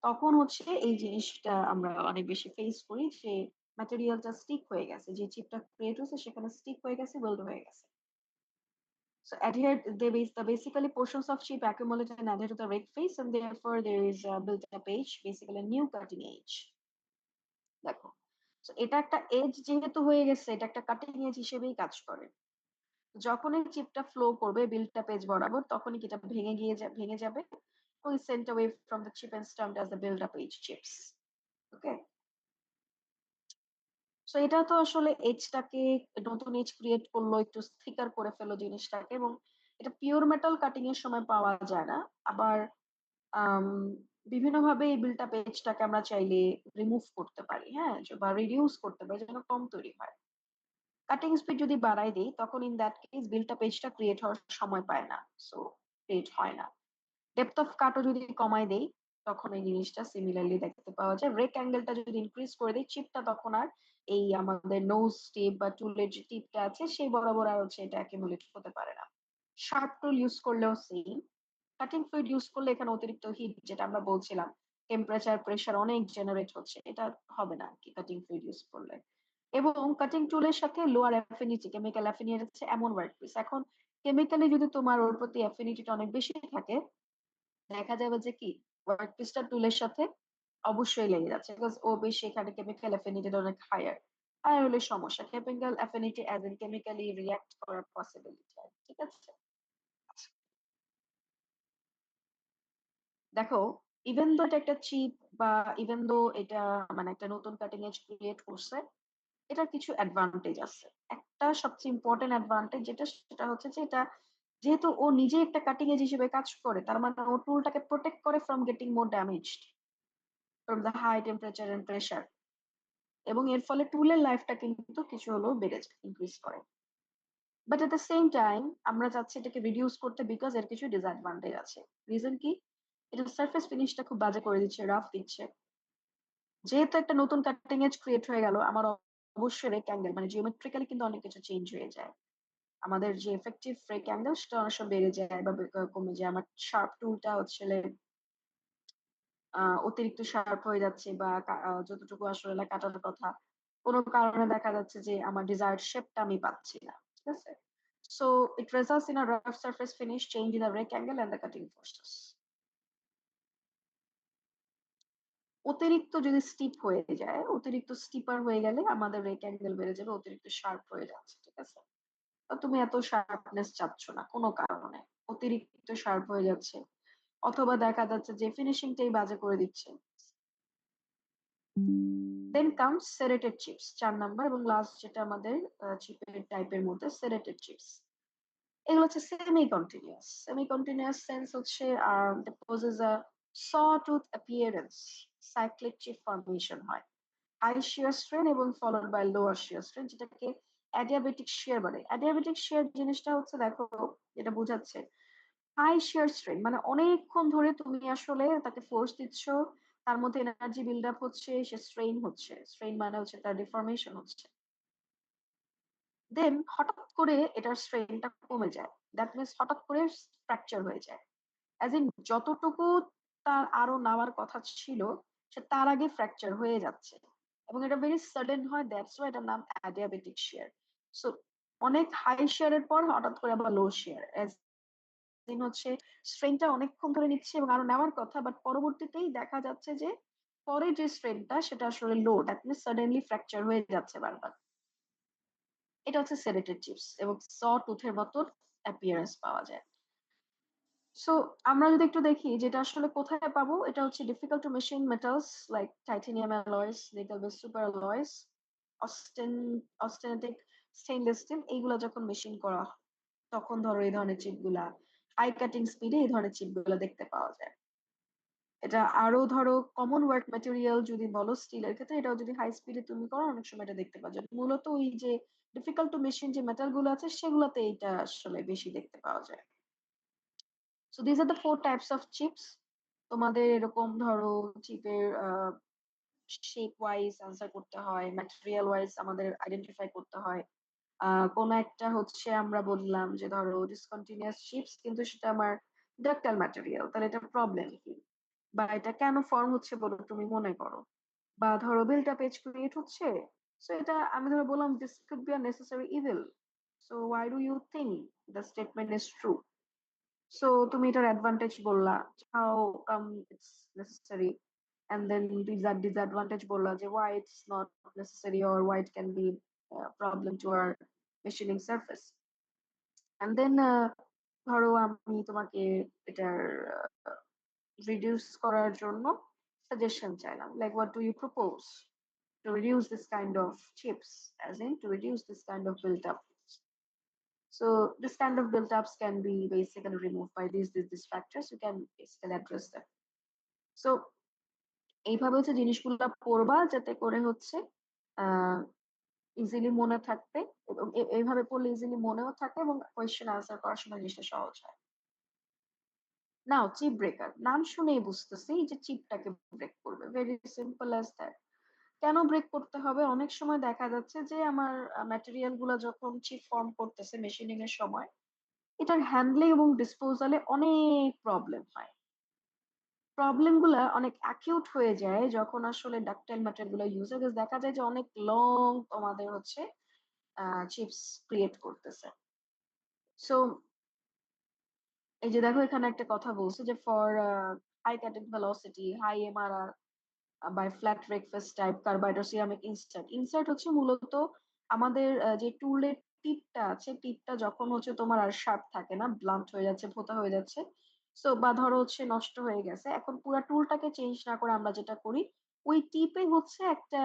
তখন হচ্ছে এই জিনিসটা আমরা অনেক বেশি ফেস করি যে ম্যাটেরিয়ালটা স্টিক হয়ে গেছে, যে চিপটা ক্রিয়েট হয়েছে সেখানে স্টিক হয়ে গেছে, ওয়েল্ড হয়ে গেছে। So adhere the basically portions of chip accumulate and adhere to the rake face, and therefore there is a built-up edge, basically a new cutting edge. দেখো, so এটা একটা এজ যেহেতু হয়ে গেছে, এটা একটা কাটিং এজ হিসেবেই কাজ করে। যখনই চিপটা ফ্লো করবে বিল্ট আপ এজ বরাবর, তখনই এটা ভেঙে যাবে, will sent away from the chip and stamped as the build up edge chips. Okay. So এটা তো আসলে এজটাকে, নতুন এজ ক্রিয়েট করলো, একটু থিকার করে ফেলো জিনিসটাকে, এবং এটা পিওর মেটাল কাটিং এর সময় পাওয়া যায় না। আবার আম, বিভিন্ন ভাবে এই বিল্ট আপ এজটাকে আমরা চাইলে রিমুভ করতে পারি, হ্যাঁ, বা রিডিউস করতে পারি যেন কম তৈরি হয়। কাটিং স্পিড যদি বাড়াই দিই, তখন in that case built up এজটা ক্রিয়েট হওয়ার সময় পায় না, সো ক্রিয়েট হয় না। ডেপথ অফ কাটও যদি কমাই দেই, তখন এই জিনিসটা সিমিলারলি দেখতে পাওয়া যায়। রেক অ্যাঙ্গেলটা যদি ইনক্রিজ করে দিই, চিপটা তখন আর এই আমাদের নোজ টিপ বা টুলের যে টিপটা আছে সেই বরাবর আর হচ্ছে এটা অ্যাকুমুলেট হতে পারে না। শার্প টুল ইউজ করলেও সেম। কাটিং ফ্লুইড ইউজ করলে এখানে অতিরিক্ত হিট, যেটা আমরা বলছিলাম, টেম্পারেচার প্রেসার অনেক জেনারেট হচ্ছে, এটা হবে না কি কাটিং ফ্লুইড ইউজ করলে। এবং কাটিং টুলের সাথে লোয়ার অ্যাফিনিটি, কেমিক্যাল অ্যাফিনিটি হচ্ছে এমন ওয়ার্কপিস। এখন কেমিক্যালি যদি তোমার ওর প্রতি অ্যাফিনিটিটা অনেক বেশি থাকে, দেখা যাবে যে কি ওয়ার্কপিসটা টুলের সাথে অবশ্যই লেগে যাচ্ছে, বিকজ ও বেশি এখানে কেমিক্যাল অ্যাফিনিটি অনেক হায়ার। হায়ার হলে সমস্যা, chemical affinity as in chemically react করার পসিবিলিটি, ঠিক আছে। দেখো, ইভেন দো এটা একটা চিপ, বা ইভেন দো এটা মানে একটা নতুন কাটিং এজ ক্রিয়েট করছে, এটার কিছু অ্যাডভান্টেজ আছে। একটা সবচেয়ে ইম্পর্টেন্ট অ্যাডভান্টেজ যেটা, সেটা হচ্ছে যে এটা যেহেতু ও নিজে একটা কাটিং এজ হিসেবে কাজ করে, তার মানে ও টুলটাকে প্রোটেক্ট করে from getting more damaged from the high temperature and pressure. এবং এর ফলে টুলের লাইফটা কিন্তু কিছু হলেও বেড়ে যায়, ইনক্রিজ করে। But at the same time আমরা চাচ্ছি এটাকে রিডিউস করতে, বিকজ এর কিছু ডিসঅ্যাডভান্টেজ আছে। রিজন কি? এটা সারফেস ফিনিশটা খুব বাজে করে দিচ্ছে, রাফ দিচ্ছে। যেহেতু একটা নতুন কাটিং এজ ক্রিয়েট হয়ে গেল, আমার অবশ্যই রেক অ্যাঙ্গেল মানে জিওমেট্রিক্যালি কিন্তু অনেক কিছু চেঞ্জ হয়ে যায়। আমাদের যে এফেক্টিভ রেক অ্যাঙ্গেল সেটা অনেক সময় বেড়ে যায় বা কমে যায়। আমার শার্প টুলটা হচ্ছে অতিরিক্ত শার্প হয়ে যাচ্ছে, বা যতটুকু আসলে কাটার কথা, কোনো কারণে দেখা যাচ্ছে যে আমার ডিজায়ার্ড শেপটা আমি পাচ্ছি না, ঠিক আছে। So it results in a rough surface finish, change in the rake angle and the cutting forces. অতিরিক্ত যদি স্টিপ হয়ে যায়, অতিরিক্ত স্টিপার হয়ে গেলে আমাদের রেক অ্যাঙ্গেল বেড়ে যাবে, অতিরিক্ত শার্প হয়ে যাচ্ছে, ঠিক আছে। তো তুমি এত শার্পনেস চাচ্ছ না কোনো কারণে, অতিরিক্ত শার্প হয়ে যাচ্ছে, অথবা দেখা যাচ্ছে যে ফিনিশিংটাই বাজে করে দিচ্ছে। Then comes serrated chips, 4 number এবং লাস্ট যেটা আমাদের চিপের টাইপের মধ্যে সেরেটেড চিপস। এগুলো হচ্ছে semi continuous. Semi continuous sense হচ্ছে possess a sawtooth appearance, cyclic chip formation হয়, হাই শিয়ার স্ট্রেন এবং followed by lower shear strain, যেটাকে অ্যাডিয়াবেটিক শিয়ার বলে। অ্যাডিয়াবেটিক শিয়ার জিনিসটা হচ্ছে, দেখো, যেটা বোঝাচ্ছে হাই শিয়ার স্ট্রেন মানে অনেকক্ষণ ধরে তুমি আসলে তাকে ফোর্স দিচ্ছ, তার মধ্যে এনার্জি বিল্ড আপ হচ্ছে, সে স্ট্রেইন হচ্ছে, স্ট্রেইন মানে হচ্ছে তার ডিফর্মেশন হচ্ছে। দেন হঠাৎ করে এটার স্ট্রেনটা কমে যায়, দ্যাট মিনস হঠাৎ করে ফ্র্যাকচার হয়ে যায়, অ্যাজ ইন যতটুকু তার আরো নেওয়ার কথা ছিল সে তার আগে ফ্র্যাকচার হয়ে যাচ্ছে, এবং এটা ভেরি সাডেন হয়, দ্যাটস ওয়াই এটার নাম অ্যাডিয়াবেটিক শিয়ার। সো অনেক হাই শিয়ারের পর হঠাৎ করে আবার লো শিয়ার, দিন হচ্ছে স্ট্রেনটা অনেকক্ষণ ধরে নিচ্ছে এবং আরো নেওয়ার কথা, বাট পরবর্তীতেই দেখা যাচ্ছে যে পরে যে স্ট্রেনটা সেটা আসলে লো, দ্যাট মিনস সাডেনলি ফ্র্যাকচার হয়ে যাচ্ছে বারবার। এটা হচ্ছে সেরেটেড চিপস, এবং স টুথের মতন অ্যাপিয়ারেন্স পাওয়া যায়। সো আমরা যদি একটু দেখি যেটা আসলে কোথায় পাবো, এটা হচ্ছে difficult to machine metals like titanium alloys, nickel base super alloys, austen austenitic stainless steel, এইগুলা যখন মেশিন করা হয়, তখন ধরো এই ধরনের চিপ গুলা হাই কাটিং স্পিডে এই ধরনের চিপ গুলা দেখতে পাওয়া যায়। এটা আরো ধরো কমন ওয়ার্ক ম্যাটেরিয়াল যদি বলো স্টিলের ক্ষেত্রে, এটাও যদি হাই স্পিডে তুমি করো অনেক সময় এটা দেখতে পাওয়া যায়। মূলত ওই যে ডিফিকাল্ট টু মেশিন যে মেটাল গুলো আছে সেগুলোতে এটা আসলে বেশি দেখতে পাওয়া যায়। So this are the 4 types of chips. তোমাদের এরকম ধরো চিপের শেপ ওয়াইজ আনসার করতে হয়, ম্যাটেরিয়াল ওয়াইজ আমাদের আইডেন্টিফাই করতে হয়। কোন একটা হচ্ছে আমরা বললাম যে ধরো ডিসকন্টিনিউয়াস চিপস, কিন্তু সেটা আমার ডাক্টাইল ম্যাটেরিয়াল, তাহলে এটা প্রবলেম কি, বা এটা কেন ফর্ম হচ্ছে বলো তুমি মনে করো, বা ধরো বিল্ট আপ এজ ক্রিয়েট হচ্ছে। সো এটা আমি ধরো বললাম this could be a necessary evil, so why do you think the statement is true. So তুমি এটার অ্যাডভান্টেজ বললা, how come it's necessary, and then these are disadvantage বললা যে why it's not necessary or why it can be a problem to our machining surface. And then ধরো আমি তোমাকে এটার reduce করার জন্য সাজেশন চাইলাম, like what do you propose to reduce this kind of chips, as in to reduce this kind of built up. So this kind of built ups can be basically removed by these factors. You can basically address them. So এইভাবে হচ্ছে জিনিসগুলো পড়বা যাতে করে হচ্ছে আহ easily মনে থাকবে, এবং এইভাবে পড়লে ইজিলি মনেও থাকে এবং কোয়েশ্চেন আনসার করার সময় জিনিসটা সহজ হয়। নাও চিপ ব্রেকার নাম শুনেই বুঝতেছি যে চিপটাকে ব্রেক করবে, ভেরি সিম্পল অ্যাজ দ্যাট। কেন ব্রেক করতে হবে, অনেক সময় দেখা যাচ্ছে যে আমার ম্যাটেরিয়াল গুলা যখন চিপ ফর্ম করতেছে মেশিনিং এর সময়, এটার হ্যান্ডলিং এবং ডিসপোজালে অনেক প্রবলেম হয়। প্রবলেম গুলা অনেক অ্যাকিউট হয়ে যায় যখন আসলে ডাকটাইল ম্যাটেরিয়াল গুলো ইউজ হয়, because দেখা যায় যে অনেক লং তোমাদের হচ্ছে চিপস ক্রিয়েট করতেছে। সো এই যে দেখো এখানে একটা কথা বলছে যে for high cutting velocity, high MRR by flat rake faced type carbide or ceramic insert. Insert হচ্ছে মূলত আমাদের যে টুলের টিপটা আছে, টিপটা যখন হচ্ছে তোমার আর শার্প থাকে না, ব্লান্ট হয়ে যাচ্ছে, ভোঁতা হয়ে যাচ্ছে, সো বা ধরো হচ্ছে নষ্ট হয়ে গেছে, এখন পুরো টুলটাকে চেঞ্জ না করে আমরা যেটা করি ওই টিপে হচ্ছে একটা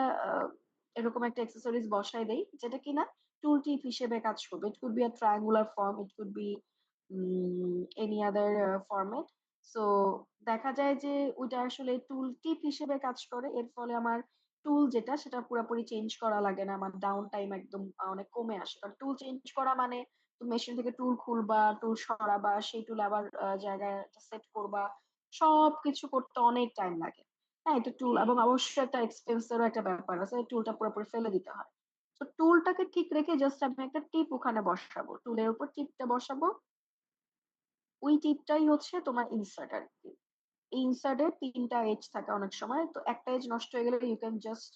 এরকম একটা অ্যাক্সেসরিজ বসাই দেই, যেটা কিনা টুল টিপ হিসেবে কাজ করবে। It could be a triangular form, it could be any other format. So দেখা যায় যে ওইটা আসলে টুল টিপ হিসেবে কাজ করে, এর ফলে আমার টুল যেটা সেটা পুরোপুরি চেঞ্জ করা লাগে না, আমার ডাউন টাইম একদম অনেক কমে আসে। কারণ টুল চেঞ্জ করা মানে তুমি মেশিন থেকে টুল খুলবা, টুল সরাবা, সেই টুল আবার জায়গায় সেট করবা, সবকিছু করতে অনেক টাইম লাগে। হ্যাঁ, এটা টুল এবং অবশ্যই একটা এক্সপেন্সেরও একটা ব্যাপার আছে, টুলটা পুরোপুরি ফেলে দিতে হয়। তো টুলটাকে ঠিক রেখে জাস্ট আমি একটা টিপ ওখানে বসাবো, টুলের উপর টিপটা বসাবো, ওই টিপটাই হচ্ছে তোমার ইনসার্ট আর কি। এই ইনসার্টের 3টা এজ থাকে অনেক সময়, তো একটা এজ নষ্ট হয়ে গেলে ইউ ক্যান জাস্ট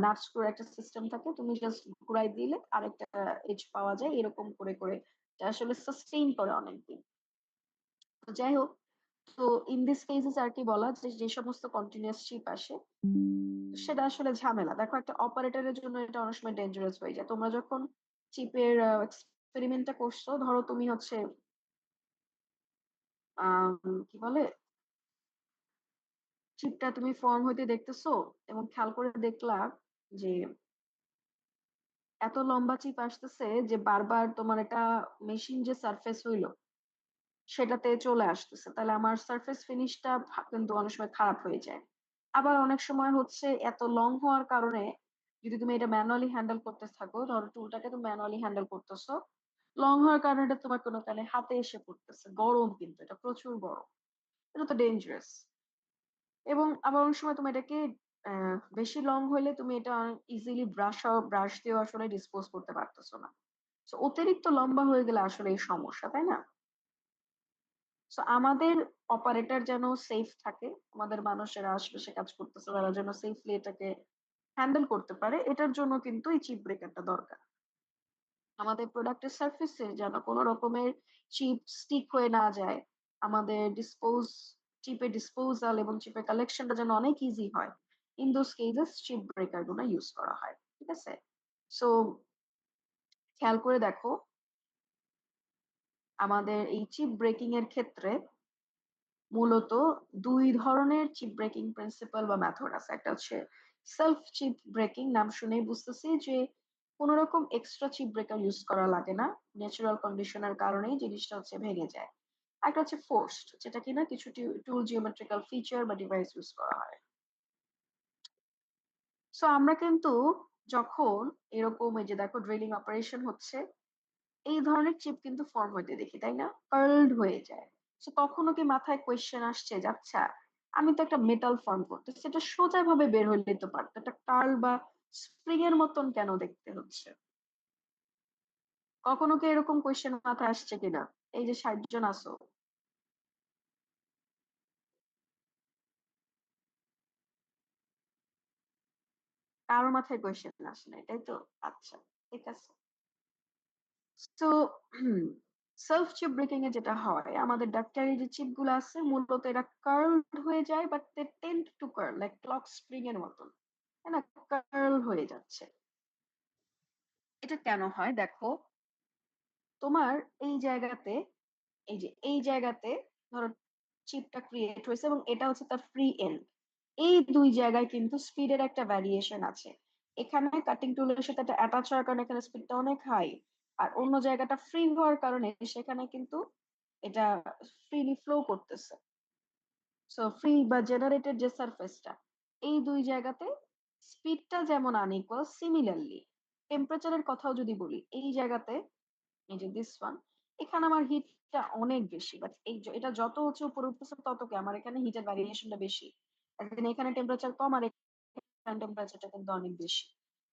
নাট স্ক্রুর একটা সিস্টেম থাকে, তুমি জাস্ট ঘুরাই দিলে আরেকটা এজ পাওয়া যায়, এরকম করে করে এটা আসলে সাস্টেইন করে অনেকদিন। তো যাই হোক, তো ইন দিস কেসেস আর কি বলা যে যে সমস্ত কন্টিনিউয়াস চিপ আসে সেটা আসলে ঝামেলা। দেখো একটা অপারেটরের জন্য এটা অনেক সময় ডেঞ্জারাস হয়ে যায়। তোমরা যখন চিপের এক্সপেরিমেন্টটা করছো, ধরো তুমি হচ্ছে কি বলে চিপটা তুমি ফর্ম হইতে দেখতেছো এবং খেয়াল করে দেখলা যে এত লম্বা চিপ আসতেছে যে বারবার তোমার এটা মেশিন যে সারফেস হইলো সেটাতে চলে আসতেছে, তাহলে আমার সারফেস ফিনিশটা কিন্তু অনেক সময় খারাপ হয়ে যায়। আবার অনেক সময় হচ্ছে এত লং হওয়ার কারণে যদি তুমি এটা ম্যানুয়ালি হ্যান্ডেল করতে থাকো, ধরো টুলটাকে তুমি ম্যানুয়ালি হ্যান্ডেল করতেছো, লং হওয়ার কারণে এটা তোমার কোনো কারণে হাতে এসে পড়তেছে, গরম কিন্তু এটা প্রচুর গরম, এটা তো ডেঞ্জারাস। এবং আবার অনেক সময় তুমি এটাকে বেশি লং হলে তুমি এটা ইজিলি ব্রাশ দিয়েও আসলে ডিসপোজ করতে পারতেছো না। তো অতিরিক্ত লম্বা হয়ে গেলে আসলে এই সমস্যা, তাই না? সো আমাদের অপারেটর যেন সেফ থাকে, আমাদের মানুষেরা আশেপাশে কাজ করতেছে তারা যেন সেফলি এটাকে হ্যান্ডেল করতে পারে, এটার জন্য কিন্তু এই চিপ ব্রেকারটা দরকার। আমাদের প্রোডাক্টের সার্ফেসে যেন কোনো রকমের চিপ স্টিক হয়ে না যায়, আমাদের চিপের ডিসপোজাল এবং চিপের কালেকশনটা যেন অনেক ইজি হয়, in those cases chip breaker গুলো ইউজ করা হয়। ঠিক আছে, সো খেয়াল করে দেখো আমাদের এই চিপ ব্রেকিং এর ক্ষেত্রে মূলত 2 ধরনের চিপ ব্রেকিং প্রিন্সিপাল বা মেথড আছে। একটা হচ্ছে সেলফ চিপ ব্রেকিং, নাম শুনেই বুঝতেছি যে কোনো রকম এক্সট্রা চিপ ব্রেকার ইউজ করা লাগে না, ন্যাচারাল কন্ডিশনের কারণেই জিনিসটা হচ্ছে ভেঙে যায়। একটা হচ্ছে ফোর্সড, যেটা কিনা কিছু টুল জিওমেট্রিক্যাল ফিচার বা ডিভাইস ইউজ করা হয়। সো আমরা কিন্তু যখন এরকম এই যে দেখো ড্রিলিং অপারেশন হচ্ছে, এই ধরনের চিপ কিন্তু ফর্ম হইতে দেখি, তাই না? কার্লড হয়ে যায়। সো কখনো কি মাথায় কোয়েশ্চেন আসছে যে আচ্ছা, আমি তো একটা মেটাল ফর্ম করতেছি, সেটা সোজা ভাবে বের হইলে তো পারতো, একটা কার্ল বা স্প্রিং এর মতন কেন দেখতে হচ্ছে? কখনো কি এরকম কোয়েশ্চেন মাথায় আসছে কিনা? এই যে 60 জন আছো, কারো মাথায় কোয়েশ্চেন আসে না, তাই তো? আচ্ছা, ঠিক আছে। তো সেলফ চিপ ব্রেকিং এ যেটা হয়, আমাদের ডাক্তারি যে চিপ গুলো আছে মূলত এরা কার্লড হয়ে যায়, but they tend to curl like clock spring এর মতন, তাই না? কার্ল হয়ে যাচ্ছে। এটা কেন হয় দেখো, তোমার এই জায়গাতে, এই যে এই জায়গাতে ধরো চিপটা ক্রিয়েট হয়েছে এবং এটা হচ্ছে তার ফ্রি এন্ড। এই দুই জায়গায় কিন্তু স্পিডের একটা ভ্যারিয়েশন আছে। এখানে কাটিং টুলের সাথে এটা অ্যাটাচ হওয়ার কারণে এখানে স্পিডটা অনেক হাই, আর অন্য জায়গাটা ফ্রি হওয়ার কারণে সেখানে কিন্তু এটা ফ্রিলি ফ্লো করতেছে। সো ফ্রি বা জেনারেটেড যে সারফেসটা, এই দুই জায়গাতে স্পিডটা যেমন আনইকুয়াল, সিমিলারলি টেম্পারেচারের কথাও যদি বলি, এই জায়গাতে এই যে দিস ওয়ান, এখানে আমার হিটটা অনেক বেশি, বাট এটা যত হচ্ছে উপরে উঠতেছে তত কি আমার এখানে হিটের ভ্যারিয়েশনটা বেশি। একদিন এখানে টেম্পারেচার কম আর এখানে টেম্পারেচারটা কিন্তু অনেক বেশি।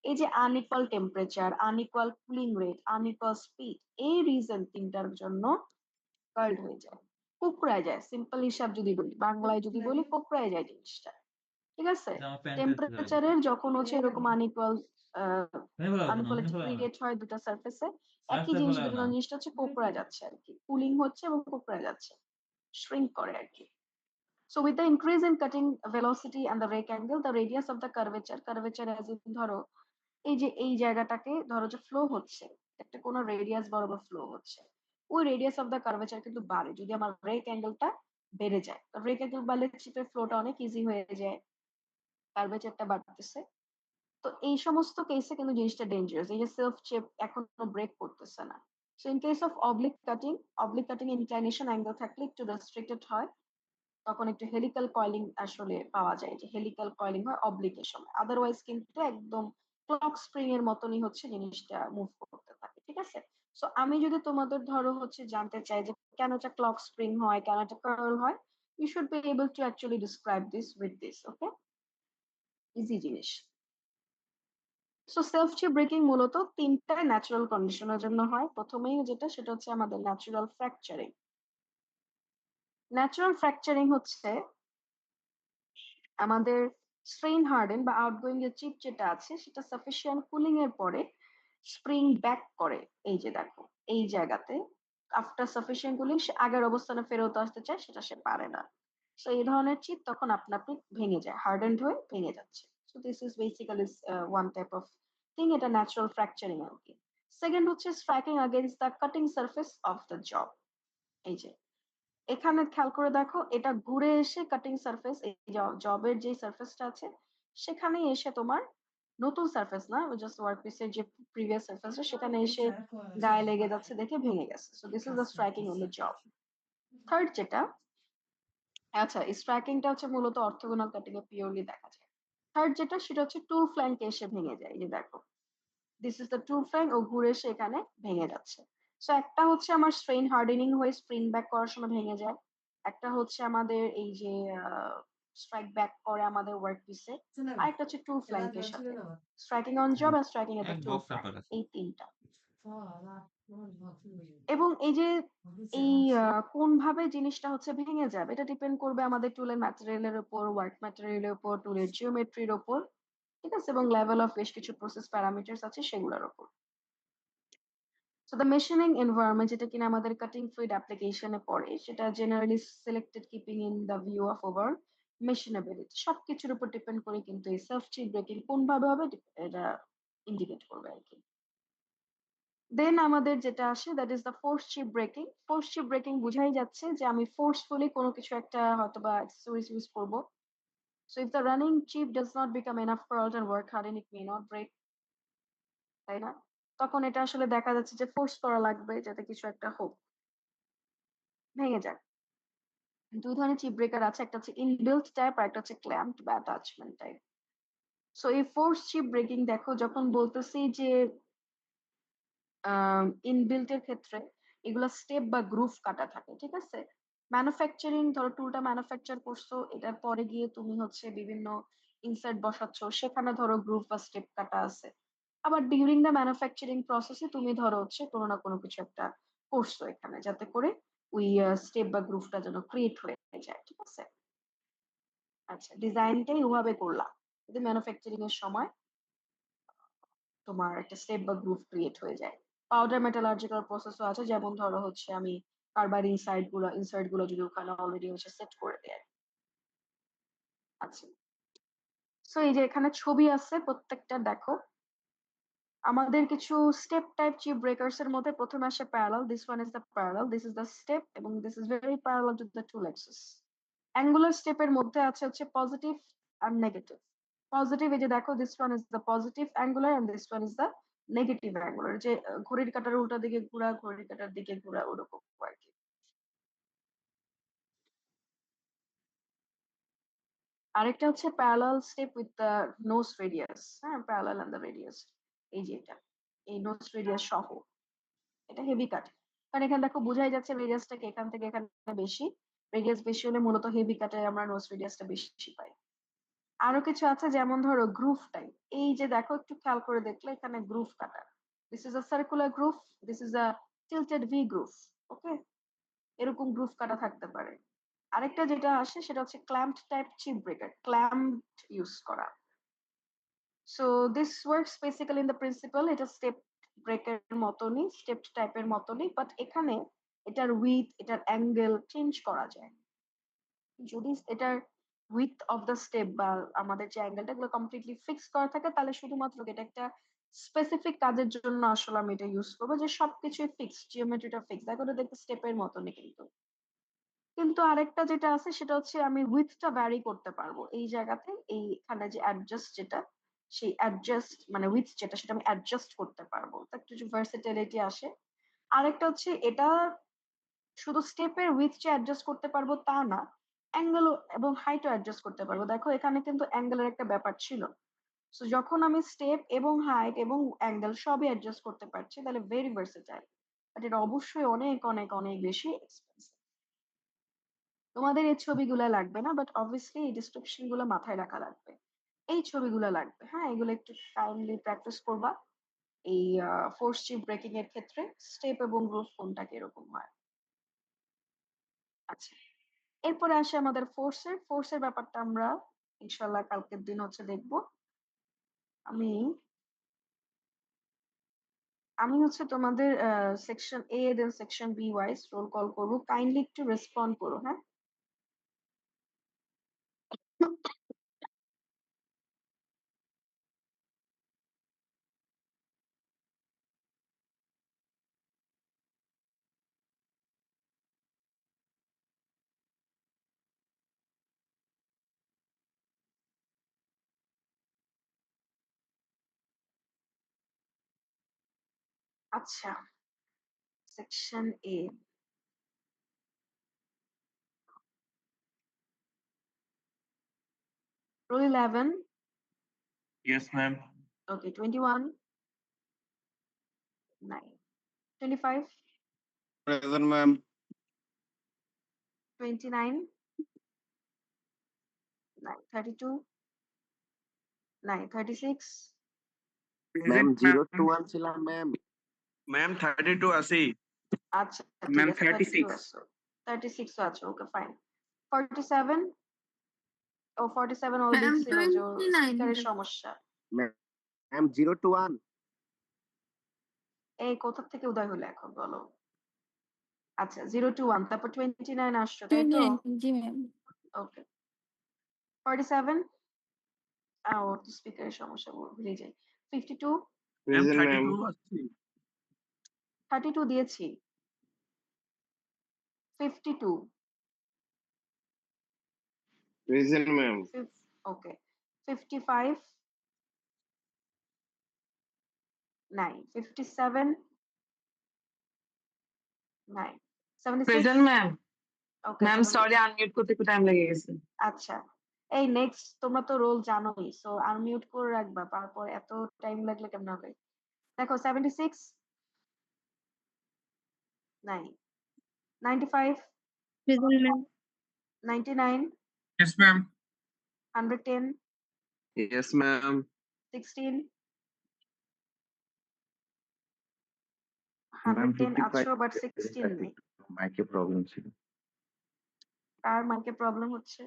এই যে unequal temperature, unequal cooling rate, unequal speed, এই রিজন তিনটার জন্য কার্ড হয়ে যায়, কুকড়ায় যায়। সিম্পল হিসাব যদি বলি, বাংলায় যদি বলি, কুকড়ায় যায় জিনিসটা। ঠিক আছে? যে আমার প্যান্টের ছিল। টেম্পারেচারের যখন হচ্ছে এরকম আনইকুয়াল মেনে ফেলা আছে না, মেনে আনইকুয়ালিটি ফেলা না। ক্রিয়েট হয় দুটো সারফেসে, একই আসতে জিনিস ফেলা দুটো না। জিনিসটা হচ্ছে কোঁকড়া যাচ্ছে আর কি, কুলিং হচ্ছে এবং কোঁকড়া যাচ্ছে, শ্রিঙ্ক করে আর কি। So with the increase in cutting velocity and the rake angle, the radius of the curvature as in ধরো এই যে এই জায়গাটাকে ধরো যে ফ্লো হচ্ছে, একটা কোনো রেডিয়াস বরাবর ফ্লো হচ্ছে, ওই রেডিয়াস অফ দ্য কার্ভেচার কিন্তু বাড়ে যদি আমার রেক অ্যাঙ্গেলটা বেড়ে যায়। রেক অ্যাঙ্গেল বাড়লে চিপের ফ্লোটা অনেক ইজি হয়ে যায়, কার্ভেচারটা বাড়তেছে। তো এই সমস্ত কেসে কিন্তু জিনিসটা ডেঞ্জারাস, এই যে সেলফ চিপ এখনো ব্রেক করতেছে না। So in case of oblique cutting inclination angle থাকলে একটু রেস্ট্রিক্টেড হয়, তখন একটু হেলিক্যাল কয়েলিং আসলে পাওয়া যায়, যে হেলিক্যাল কয়েলিং হয় অবলিকের সময়, আদারওয়াইজ কিন্তু একদম ক্লক স্প্রিং এর মতনই হচ্ছে জিনিসটা মুভ করতে থাকে। ঠিক আছে? সো আমি যদি তোমাদের ধরো হচ্ছে জানতে চাই যে কেন এটা ক্লক স্প্রিং হয়, কেন এটা কার্ল হয়, you should be able to actually describe this with this. Okay, easy জিনিস। সো সেলফ চিপ ব্রেকিং মূলত তিনটা ন্যাচারাল কন্ডিশনের জন্য হয়। প্রথমেই যেটা, সেটা হচ্ছে আমাদের ন্যাচারাল ফ্র্যাকচারিং। ন্যাচারাল ফ্র্যাকচারিং হচ্ছে আমাদের স্ট্রেইন হার্ডেন বা আউটগোয়িং যে চিপ যেটা আছে সেটা সাফিসিয়েন্ট কুলিং এর পরে স্প্রিং ব্যাক করে। এই যে দেখো এই জায়গাতে আফটার সাফিসিয়েন্ট কুলিং সে আগের অবস্থানে ফেরত আসতে চায়, সেটা সে পারে না। সো এই ধরনের চিপ তখন আপনা আপনি ভেঙে যায়, হার্ডেন্ড হয়ে ভেঙে যাচ্ছে। So this is basically one type of thing, এটা ন্যাচারাল ফ্র্যাকচারিং আর কি। সেকেন্ড হচ্ছে striking against the cutting surface of the job. এই যে এখানে খেয়াল করে দেখো, এটা ঘুরে এসে কাটিং সারফেস, এই জবের যে সারফেসটা আছে সেখানে এসে তোমার নতুন সারফেস না, জাস্ট ওয়ার্ক পিসের যে প্রিভিয়াস সারফেসটা সেখানে এসে গায়ে লেগে যাচ্ছে দেখে ভেঙে গেছে। So this is the striking on the job. Third যেটা, আচ্ছা স্ট্রাইকিংটা হচ্ছে মূলত অর্থোগোনাল কাটিং এ পিওরলি দেখা যায়। থার্ড যেটা, সেটা হচ্ছে টুল ফ্ল্যাঙ্কে এসে ভেঙে যায়। এই যে দেখো, this is the tool flank, ও ঘুরে এসে এখানে ভেঙে যাচ্ছে। সো একটা হচ্ছে আমার স্ট্রেইন হার্ডেনিং হয়ে স্প্রিং ব্যাক করার সময় ভেঙে যায়, একটা হচ্ছে আমাদের এই যে স্ট্রাইক ব্যাক করে আমাদের ওয়ার্ক পিসে, আরেকটা হচ্ছে টুল ফ্ল্যাঙ্কের সাথে, স্ট্রাইকিং অন জব আর স্ট্রাইকিং এট দ্য এক টুল বক্স ফ্ল্যাঙ্ক, রাখার আছে। এই তিনটা। এবং এই যে এই কোন ভাবে জিনিসটা হচ্ছে ভেঙে যাবে, এটা ডিপেন্ড করবে আমাদের টুলের ম্যাটেরিয়ালের উপর, ওয়ার্ক ম্যাটেরিয়ালের উপর, টুলের জিওমেট্রির উপর, ঠিক আছে, এবং লেভেল অফ বেশ কিছু প্রসেস প্যারামিটারস আছে সেগুলোর উপর। সো দ্য মেশিনিং এনভায়রনমেন্ট, যেটা কিনা আমাদের কাটিং ফ্লুইড অ্যাপ্লিকেশনে পড়ে, সেটা generally selected keeping in the view of over machinability, সবকিছুর উপর ডিপেন্ড করে কিন্তু এই সেলফ চিপ ব্রেকিং কোন ভাবে হবে এটা ইন্ডিকেট করবে আর কি। দেন আমাদের যেটা আসে, that is the force chip breaking. Force chip breaking বুঝাই যাচ্ছে যে আমি ফোর্সফুলি কোনো কিছু একটা হয়তো বা অ্যাক্সেসরিজ ইউজ করব। So if the running chip does not become enough for alter work hard it may not break, তাই না? তখন এটা আসলে দেখা যাচ্ছে যে ফোর্স করা লাগবে যাতে কিছু একটা হোক। ভেঙে যায়। ২ ধরনের চিপ ব্রেকার আছে। একটা হচ্ছে ইনবিল্ট টাইপ আর একটা হচ্ছে ক্ল্যাম্পড বা অ্যাটাচমেন্ট টাইপ। সো এই ফোর্স চিপ ব্রেকিং দেখো যখন বলতেছি যে ইনবিল্ট এর ক্ষেত্রে এগুলা স্টেপ বা গ্রুভ কাটা থাকে। ঠিক আছে? ম্যানুফ্যাকচারিং ধরো টুলটা ম্যানুফ্যাকচার করছো, এটার পরে গিয়ে তুমি হচ্ছে বিভিন্ন ইনসার্ট বসাচ্ছ। সেখানে ধরো গ্রুভ বা স্টেপ কাটা আছে। আবার ডিউরিং দ্য ম্যানুফ্যাকচারিং প্রসেস এ তুমি ধরো হচ্ছে কোনো না কোনো কিছু একটা করছো এখানে যাতে করে ওই স্টেপ বা গ্রুভটা যেন ক্রিয়েট হয়ে যায়। ঠিক আছে? আচ্ছা, ডিজাইনটাই ওভাবে করলাম। যদি ম্যানুফ্যাকচারিং এর সময় তোমার একটা স্টেপ বা গ্রুভ ক্রিয়েট হয়ে যায়। পাউডার মেটালার্জিক্যাল প্রসেসও আছে, যেমন ধরো হচ্ছে আমি কার্বাইড ইনসার্ট গুলো যদি ওখানে অলরেডি হচ্ছে সেট করে দেয়। আচ্ছা, সো এই যে এখানে ছবি আছে প্রত্যেকটা দেখো। আমাদের কিছু স্টেপ টাইপ চিপ ব্রেকার্স এর মধ্যে প্রথমে আসে parallel. This one is the parallel, this is the step এবং this is very parallel to the tool axis. Angular স্টেপের মধ্যে আছে হচ্ছে পজিটিভ আর নেগেটিভ। পজিটিভ এই যে দেখো, this one is the positive angular and this one is the negative angular. যে ঘড়ির কাঁটার উল্টা দিকে ঘোরা, ঘড়ির কাঁটার দিকে ঘোরা, ওরকম আর কি। আরেকটা হচ্ছে parallel step with the nose radius. হ্যাঁ, প্যারালাল এন্ড দ্য রেডিয়াস। এই যে এটা, এই নোজ রেডিয়াস সহ এটা হেভি কাট। কারণ এখানে দেখো বোঝাই যাচ্ছে রেডিয়াসটাকে এখান থেকে এখানে বেশি। রেডিয়াস বেশি হলে মূলত হেভি কাটে আমরা নোজ রেডিয়াসটা বেশি পাই। আরো কিছু আছে যেমন ধরো গ্রুভ টাইপ। এই যে দেখো একটু খেয়াল করে দেখলে এখানে গ্রুভ কাটা। This is a circular groove, this is a tilted V groove. Okay, এরকম গ্রুভ কাটা থাকতে পারে। আরেকটা যেটা আসে সেটা হচ্ছে ক্ল্যাম্পড টাইপ চিপ ব্রেকার, ক্ল্যাম্পড ইউজ করা। So this works basically in the principal. এটা স্টেপ ব্রেকের মতনই, স্টেপ টাইপের মতনই, বাট এখানে এটার উইথ, এটার অ্যাঙ্গেল চেঞ্জ করা যায়। যদি এটার উইথ অফ দ্য স্টেপ বা আমাদের যে অ্যাঙ্গেলটা এগুলো কমপ্লিটলি ফিক্স করা থাকে, তাহলে শুধুমাত্র এটা একটা স্পেসিফিক কাজের জন্য আসলে আমি এটা ইউজ করবো, যে সবকিছুই ফিক্স, জিওমেট্রিটা ফিক্স। দেখো এটা দেখতে স্টেপের মতনই, কিন্তু কিন্তু আরেকটা যেটা আছে সেটা হচ্ছে আমি উইথটা ভ্যারি করতে পারবো। এই জায়গাতে এইখানে যে অ্যাডজাস্ট যেটা, সেই অ্যাডজাস্ট মানে উইথ যেটা, সেটা আমি অ্যাডজাস্ট করতে পারবো। তার কিছু ভার্সেটিলিটি আসে। আরেকটা হচ্ছে এটা শুধু স্টেপের উইথ যে অ্যাডজাস্ট করতে পারবো তা না, অ্যাঙ্গেল এবং হাইটও অ্যাডজাস্ট করতে পারবো। দেখো এখানে কিন্তু অ্যাঙ্গেলের একটা ব্যাপার ছিল। সো যখন আমি স্টেপ এবং হাইট এবং অ্যাঙ্গেল সবই অ্যাডজাস্ট করতে পারছি, তাহলে ভেরি ভার্সেটাইল। বাট এটা অবশ্যই অনেক অনেক অনেক বেশি এক্সপেন্সিভ। তোমাদের এই ছবিগুলো লাগবে না, বাট অবভিয়াসলি এই ডিসক্রিপশন গুলো মাথায় রাখা লাগবে। এই ছবিগুলো লাগবে। হ্যাঁ, এগুলো একটু কাইন্ডলি প্র্যাকটিস করবা। এই ফোর্স চিপ ব্রেকিং এর ক্ষেত্রে স্টেপ এবং গ্রুভ কোনটা কিরকম হয়। আচ্ছা, এরপরে আসে আমাদের ফোর্সের ব্যাপারটা আমরা ইনশাল্লাহ কালকের দিন হচ্ছে দেখবো। আমি আমি হচ্ছে তোমাদের section A then section B wise roll call করবো। কাইন্ডলি একটু রেসপন্ড করো। হ্যাঁ, আচ্ছা, section A roll 11। Yes, ma'am. Okay, 21, 9, 25, Present, ma'am. 29, 9, 32, 9, 36। Ma'am, Present, 0 to ma'am. 1 ছিলাম, ma'am. Ma'am, 32 আসি। আচ্ছা, ঠিক Ma'am, আছে, 32 36. আছে, 36 আছে। ওকে, ফাইন। 47, ও 47 অলরেডি ম্যাম ছিল, যে 29 স্পিকারের সমস্যা। Ma'am, 0 to 1. এই কোথা থেকে উদয় হলো এখন বলো? আচ্ছা, 0 to 1, তারপর 29 আসছো, তাই তো? 29 জি ম্যাম। ওকে, 47, ওর তো স্পিকারের সমস্যা, ভুলে যাই। 52, Ma'am, Present, ma'am. 32 আসছি। 32 দিয়েছি। 52, Present, ma'am. ওকে, 55, 9, 57, 9, 76, Present, ma'am. Okay ma'am sorry unmute করতে একটু টাইম লেগে গেছে। আচ্ছা এই নেক্সট তোমরা তো রোল জানোই সো আনমিউট করে রাখবা তারপর এত টাইম লাগলে কেমন হবে দেখো 76 নাই 95 present ma'am 99 Yes, ma'am. 110 Yes, ma'am. 16 ma'am 110 55 আছো বাট 16 নেই মাইকে প্রবলেম ছিল। কার মাইকে প্রবলেম হচ্ছে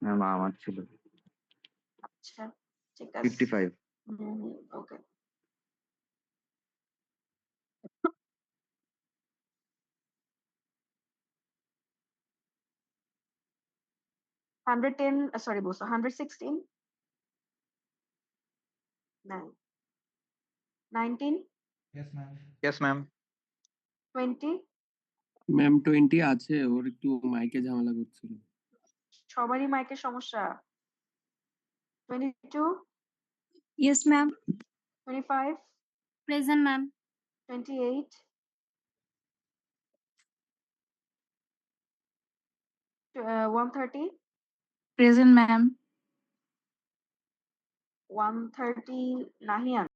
ম্যাম আমার ছিল আচ্ছা ঠিক আছে 55। ওকে সরি বলছো 116 9 19 Yes, ma'am. Yes ma'am. 20 ma'am 20 আছে, ওর একটু মাইকে ঝামেলা করছিল। সবারই মাইকের সমস্যা 22 yes ma'am 25 present ma'am 28 130 present ma'am 130 Nahiyan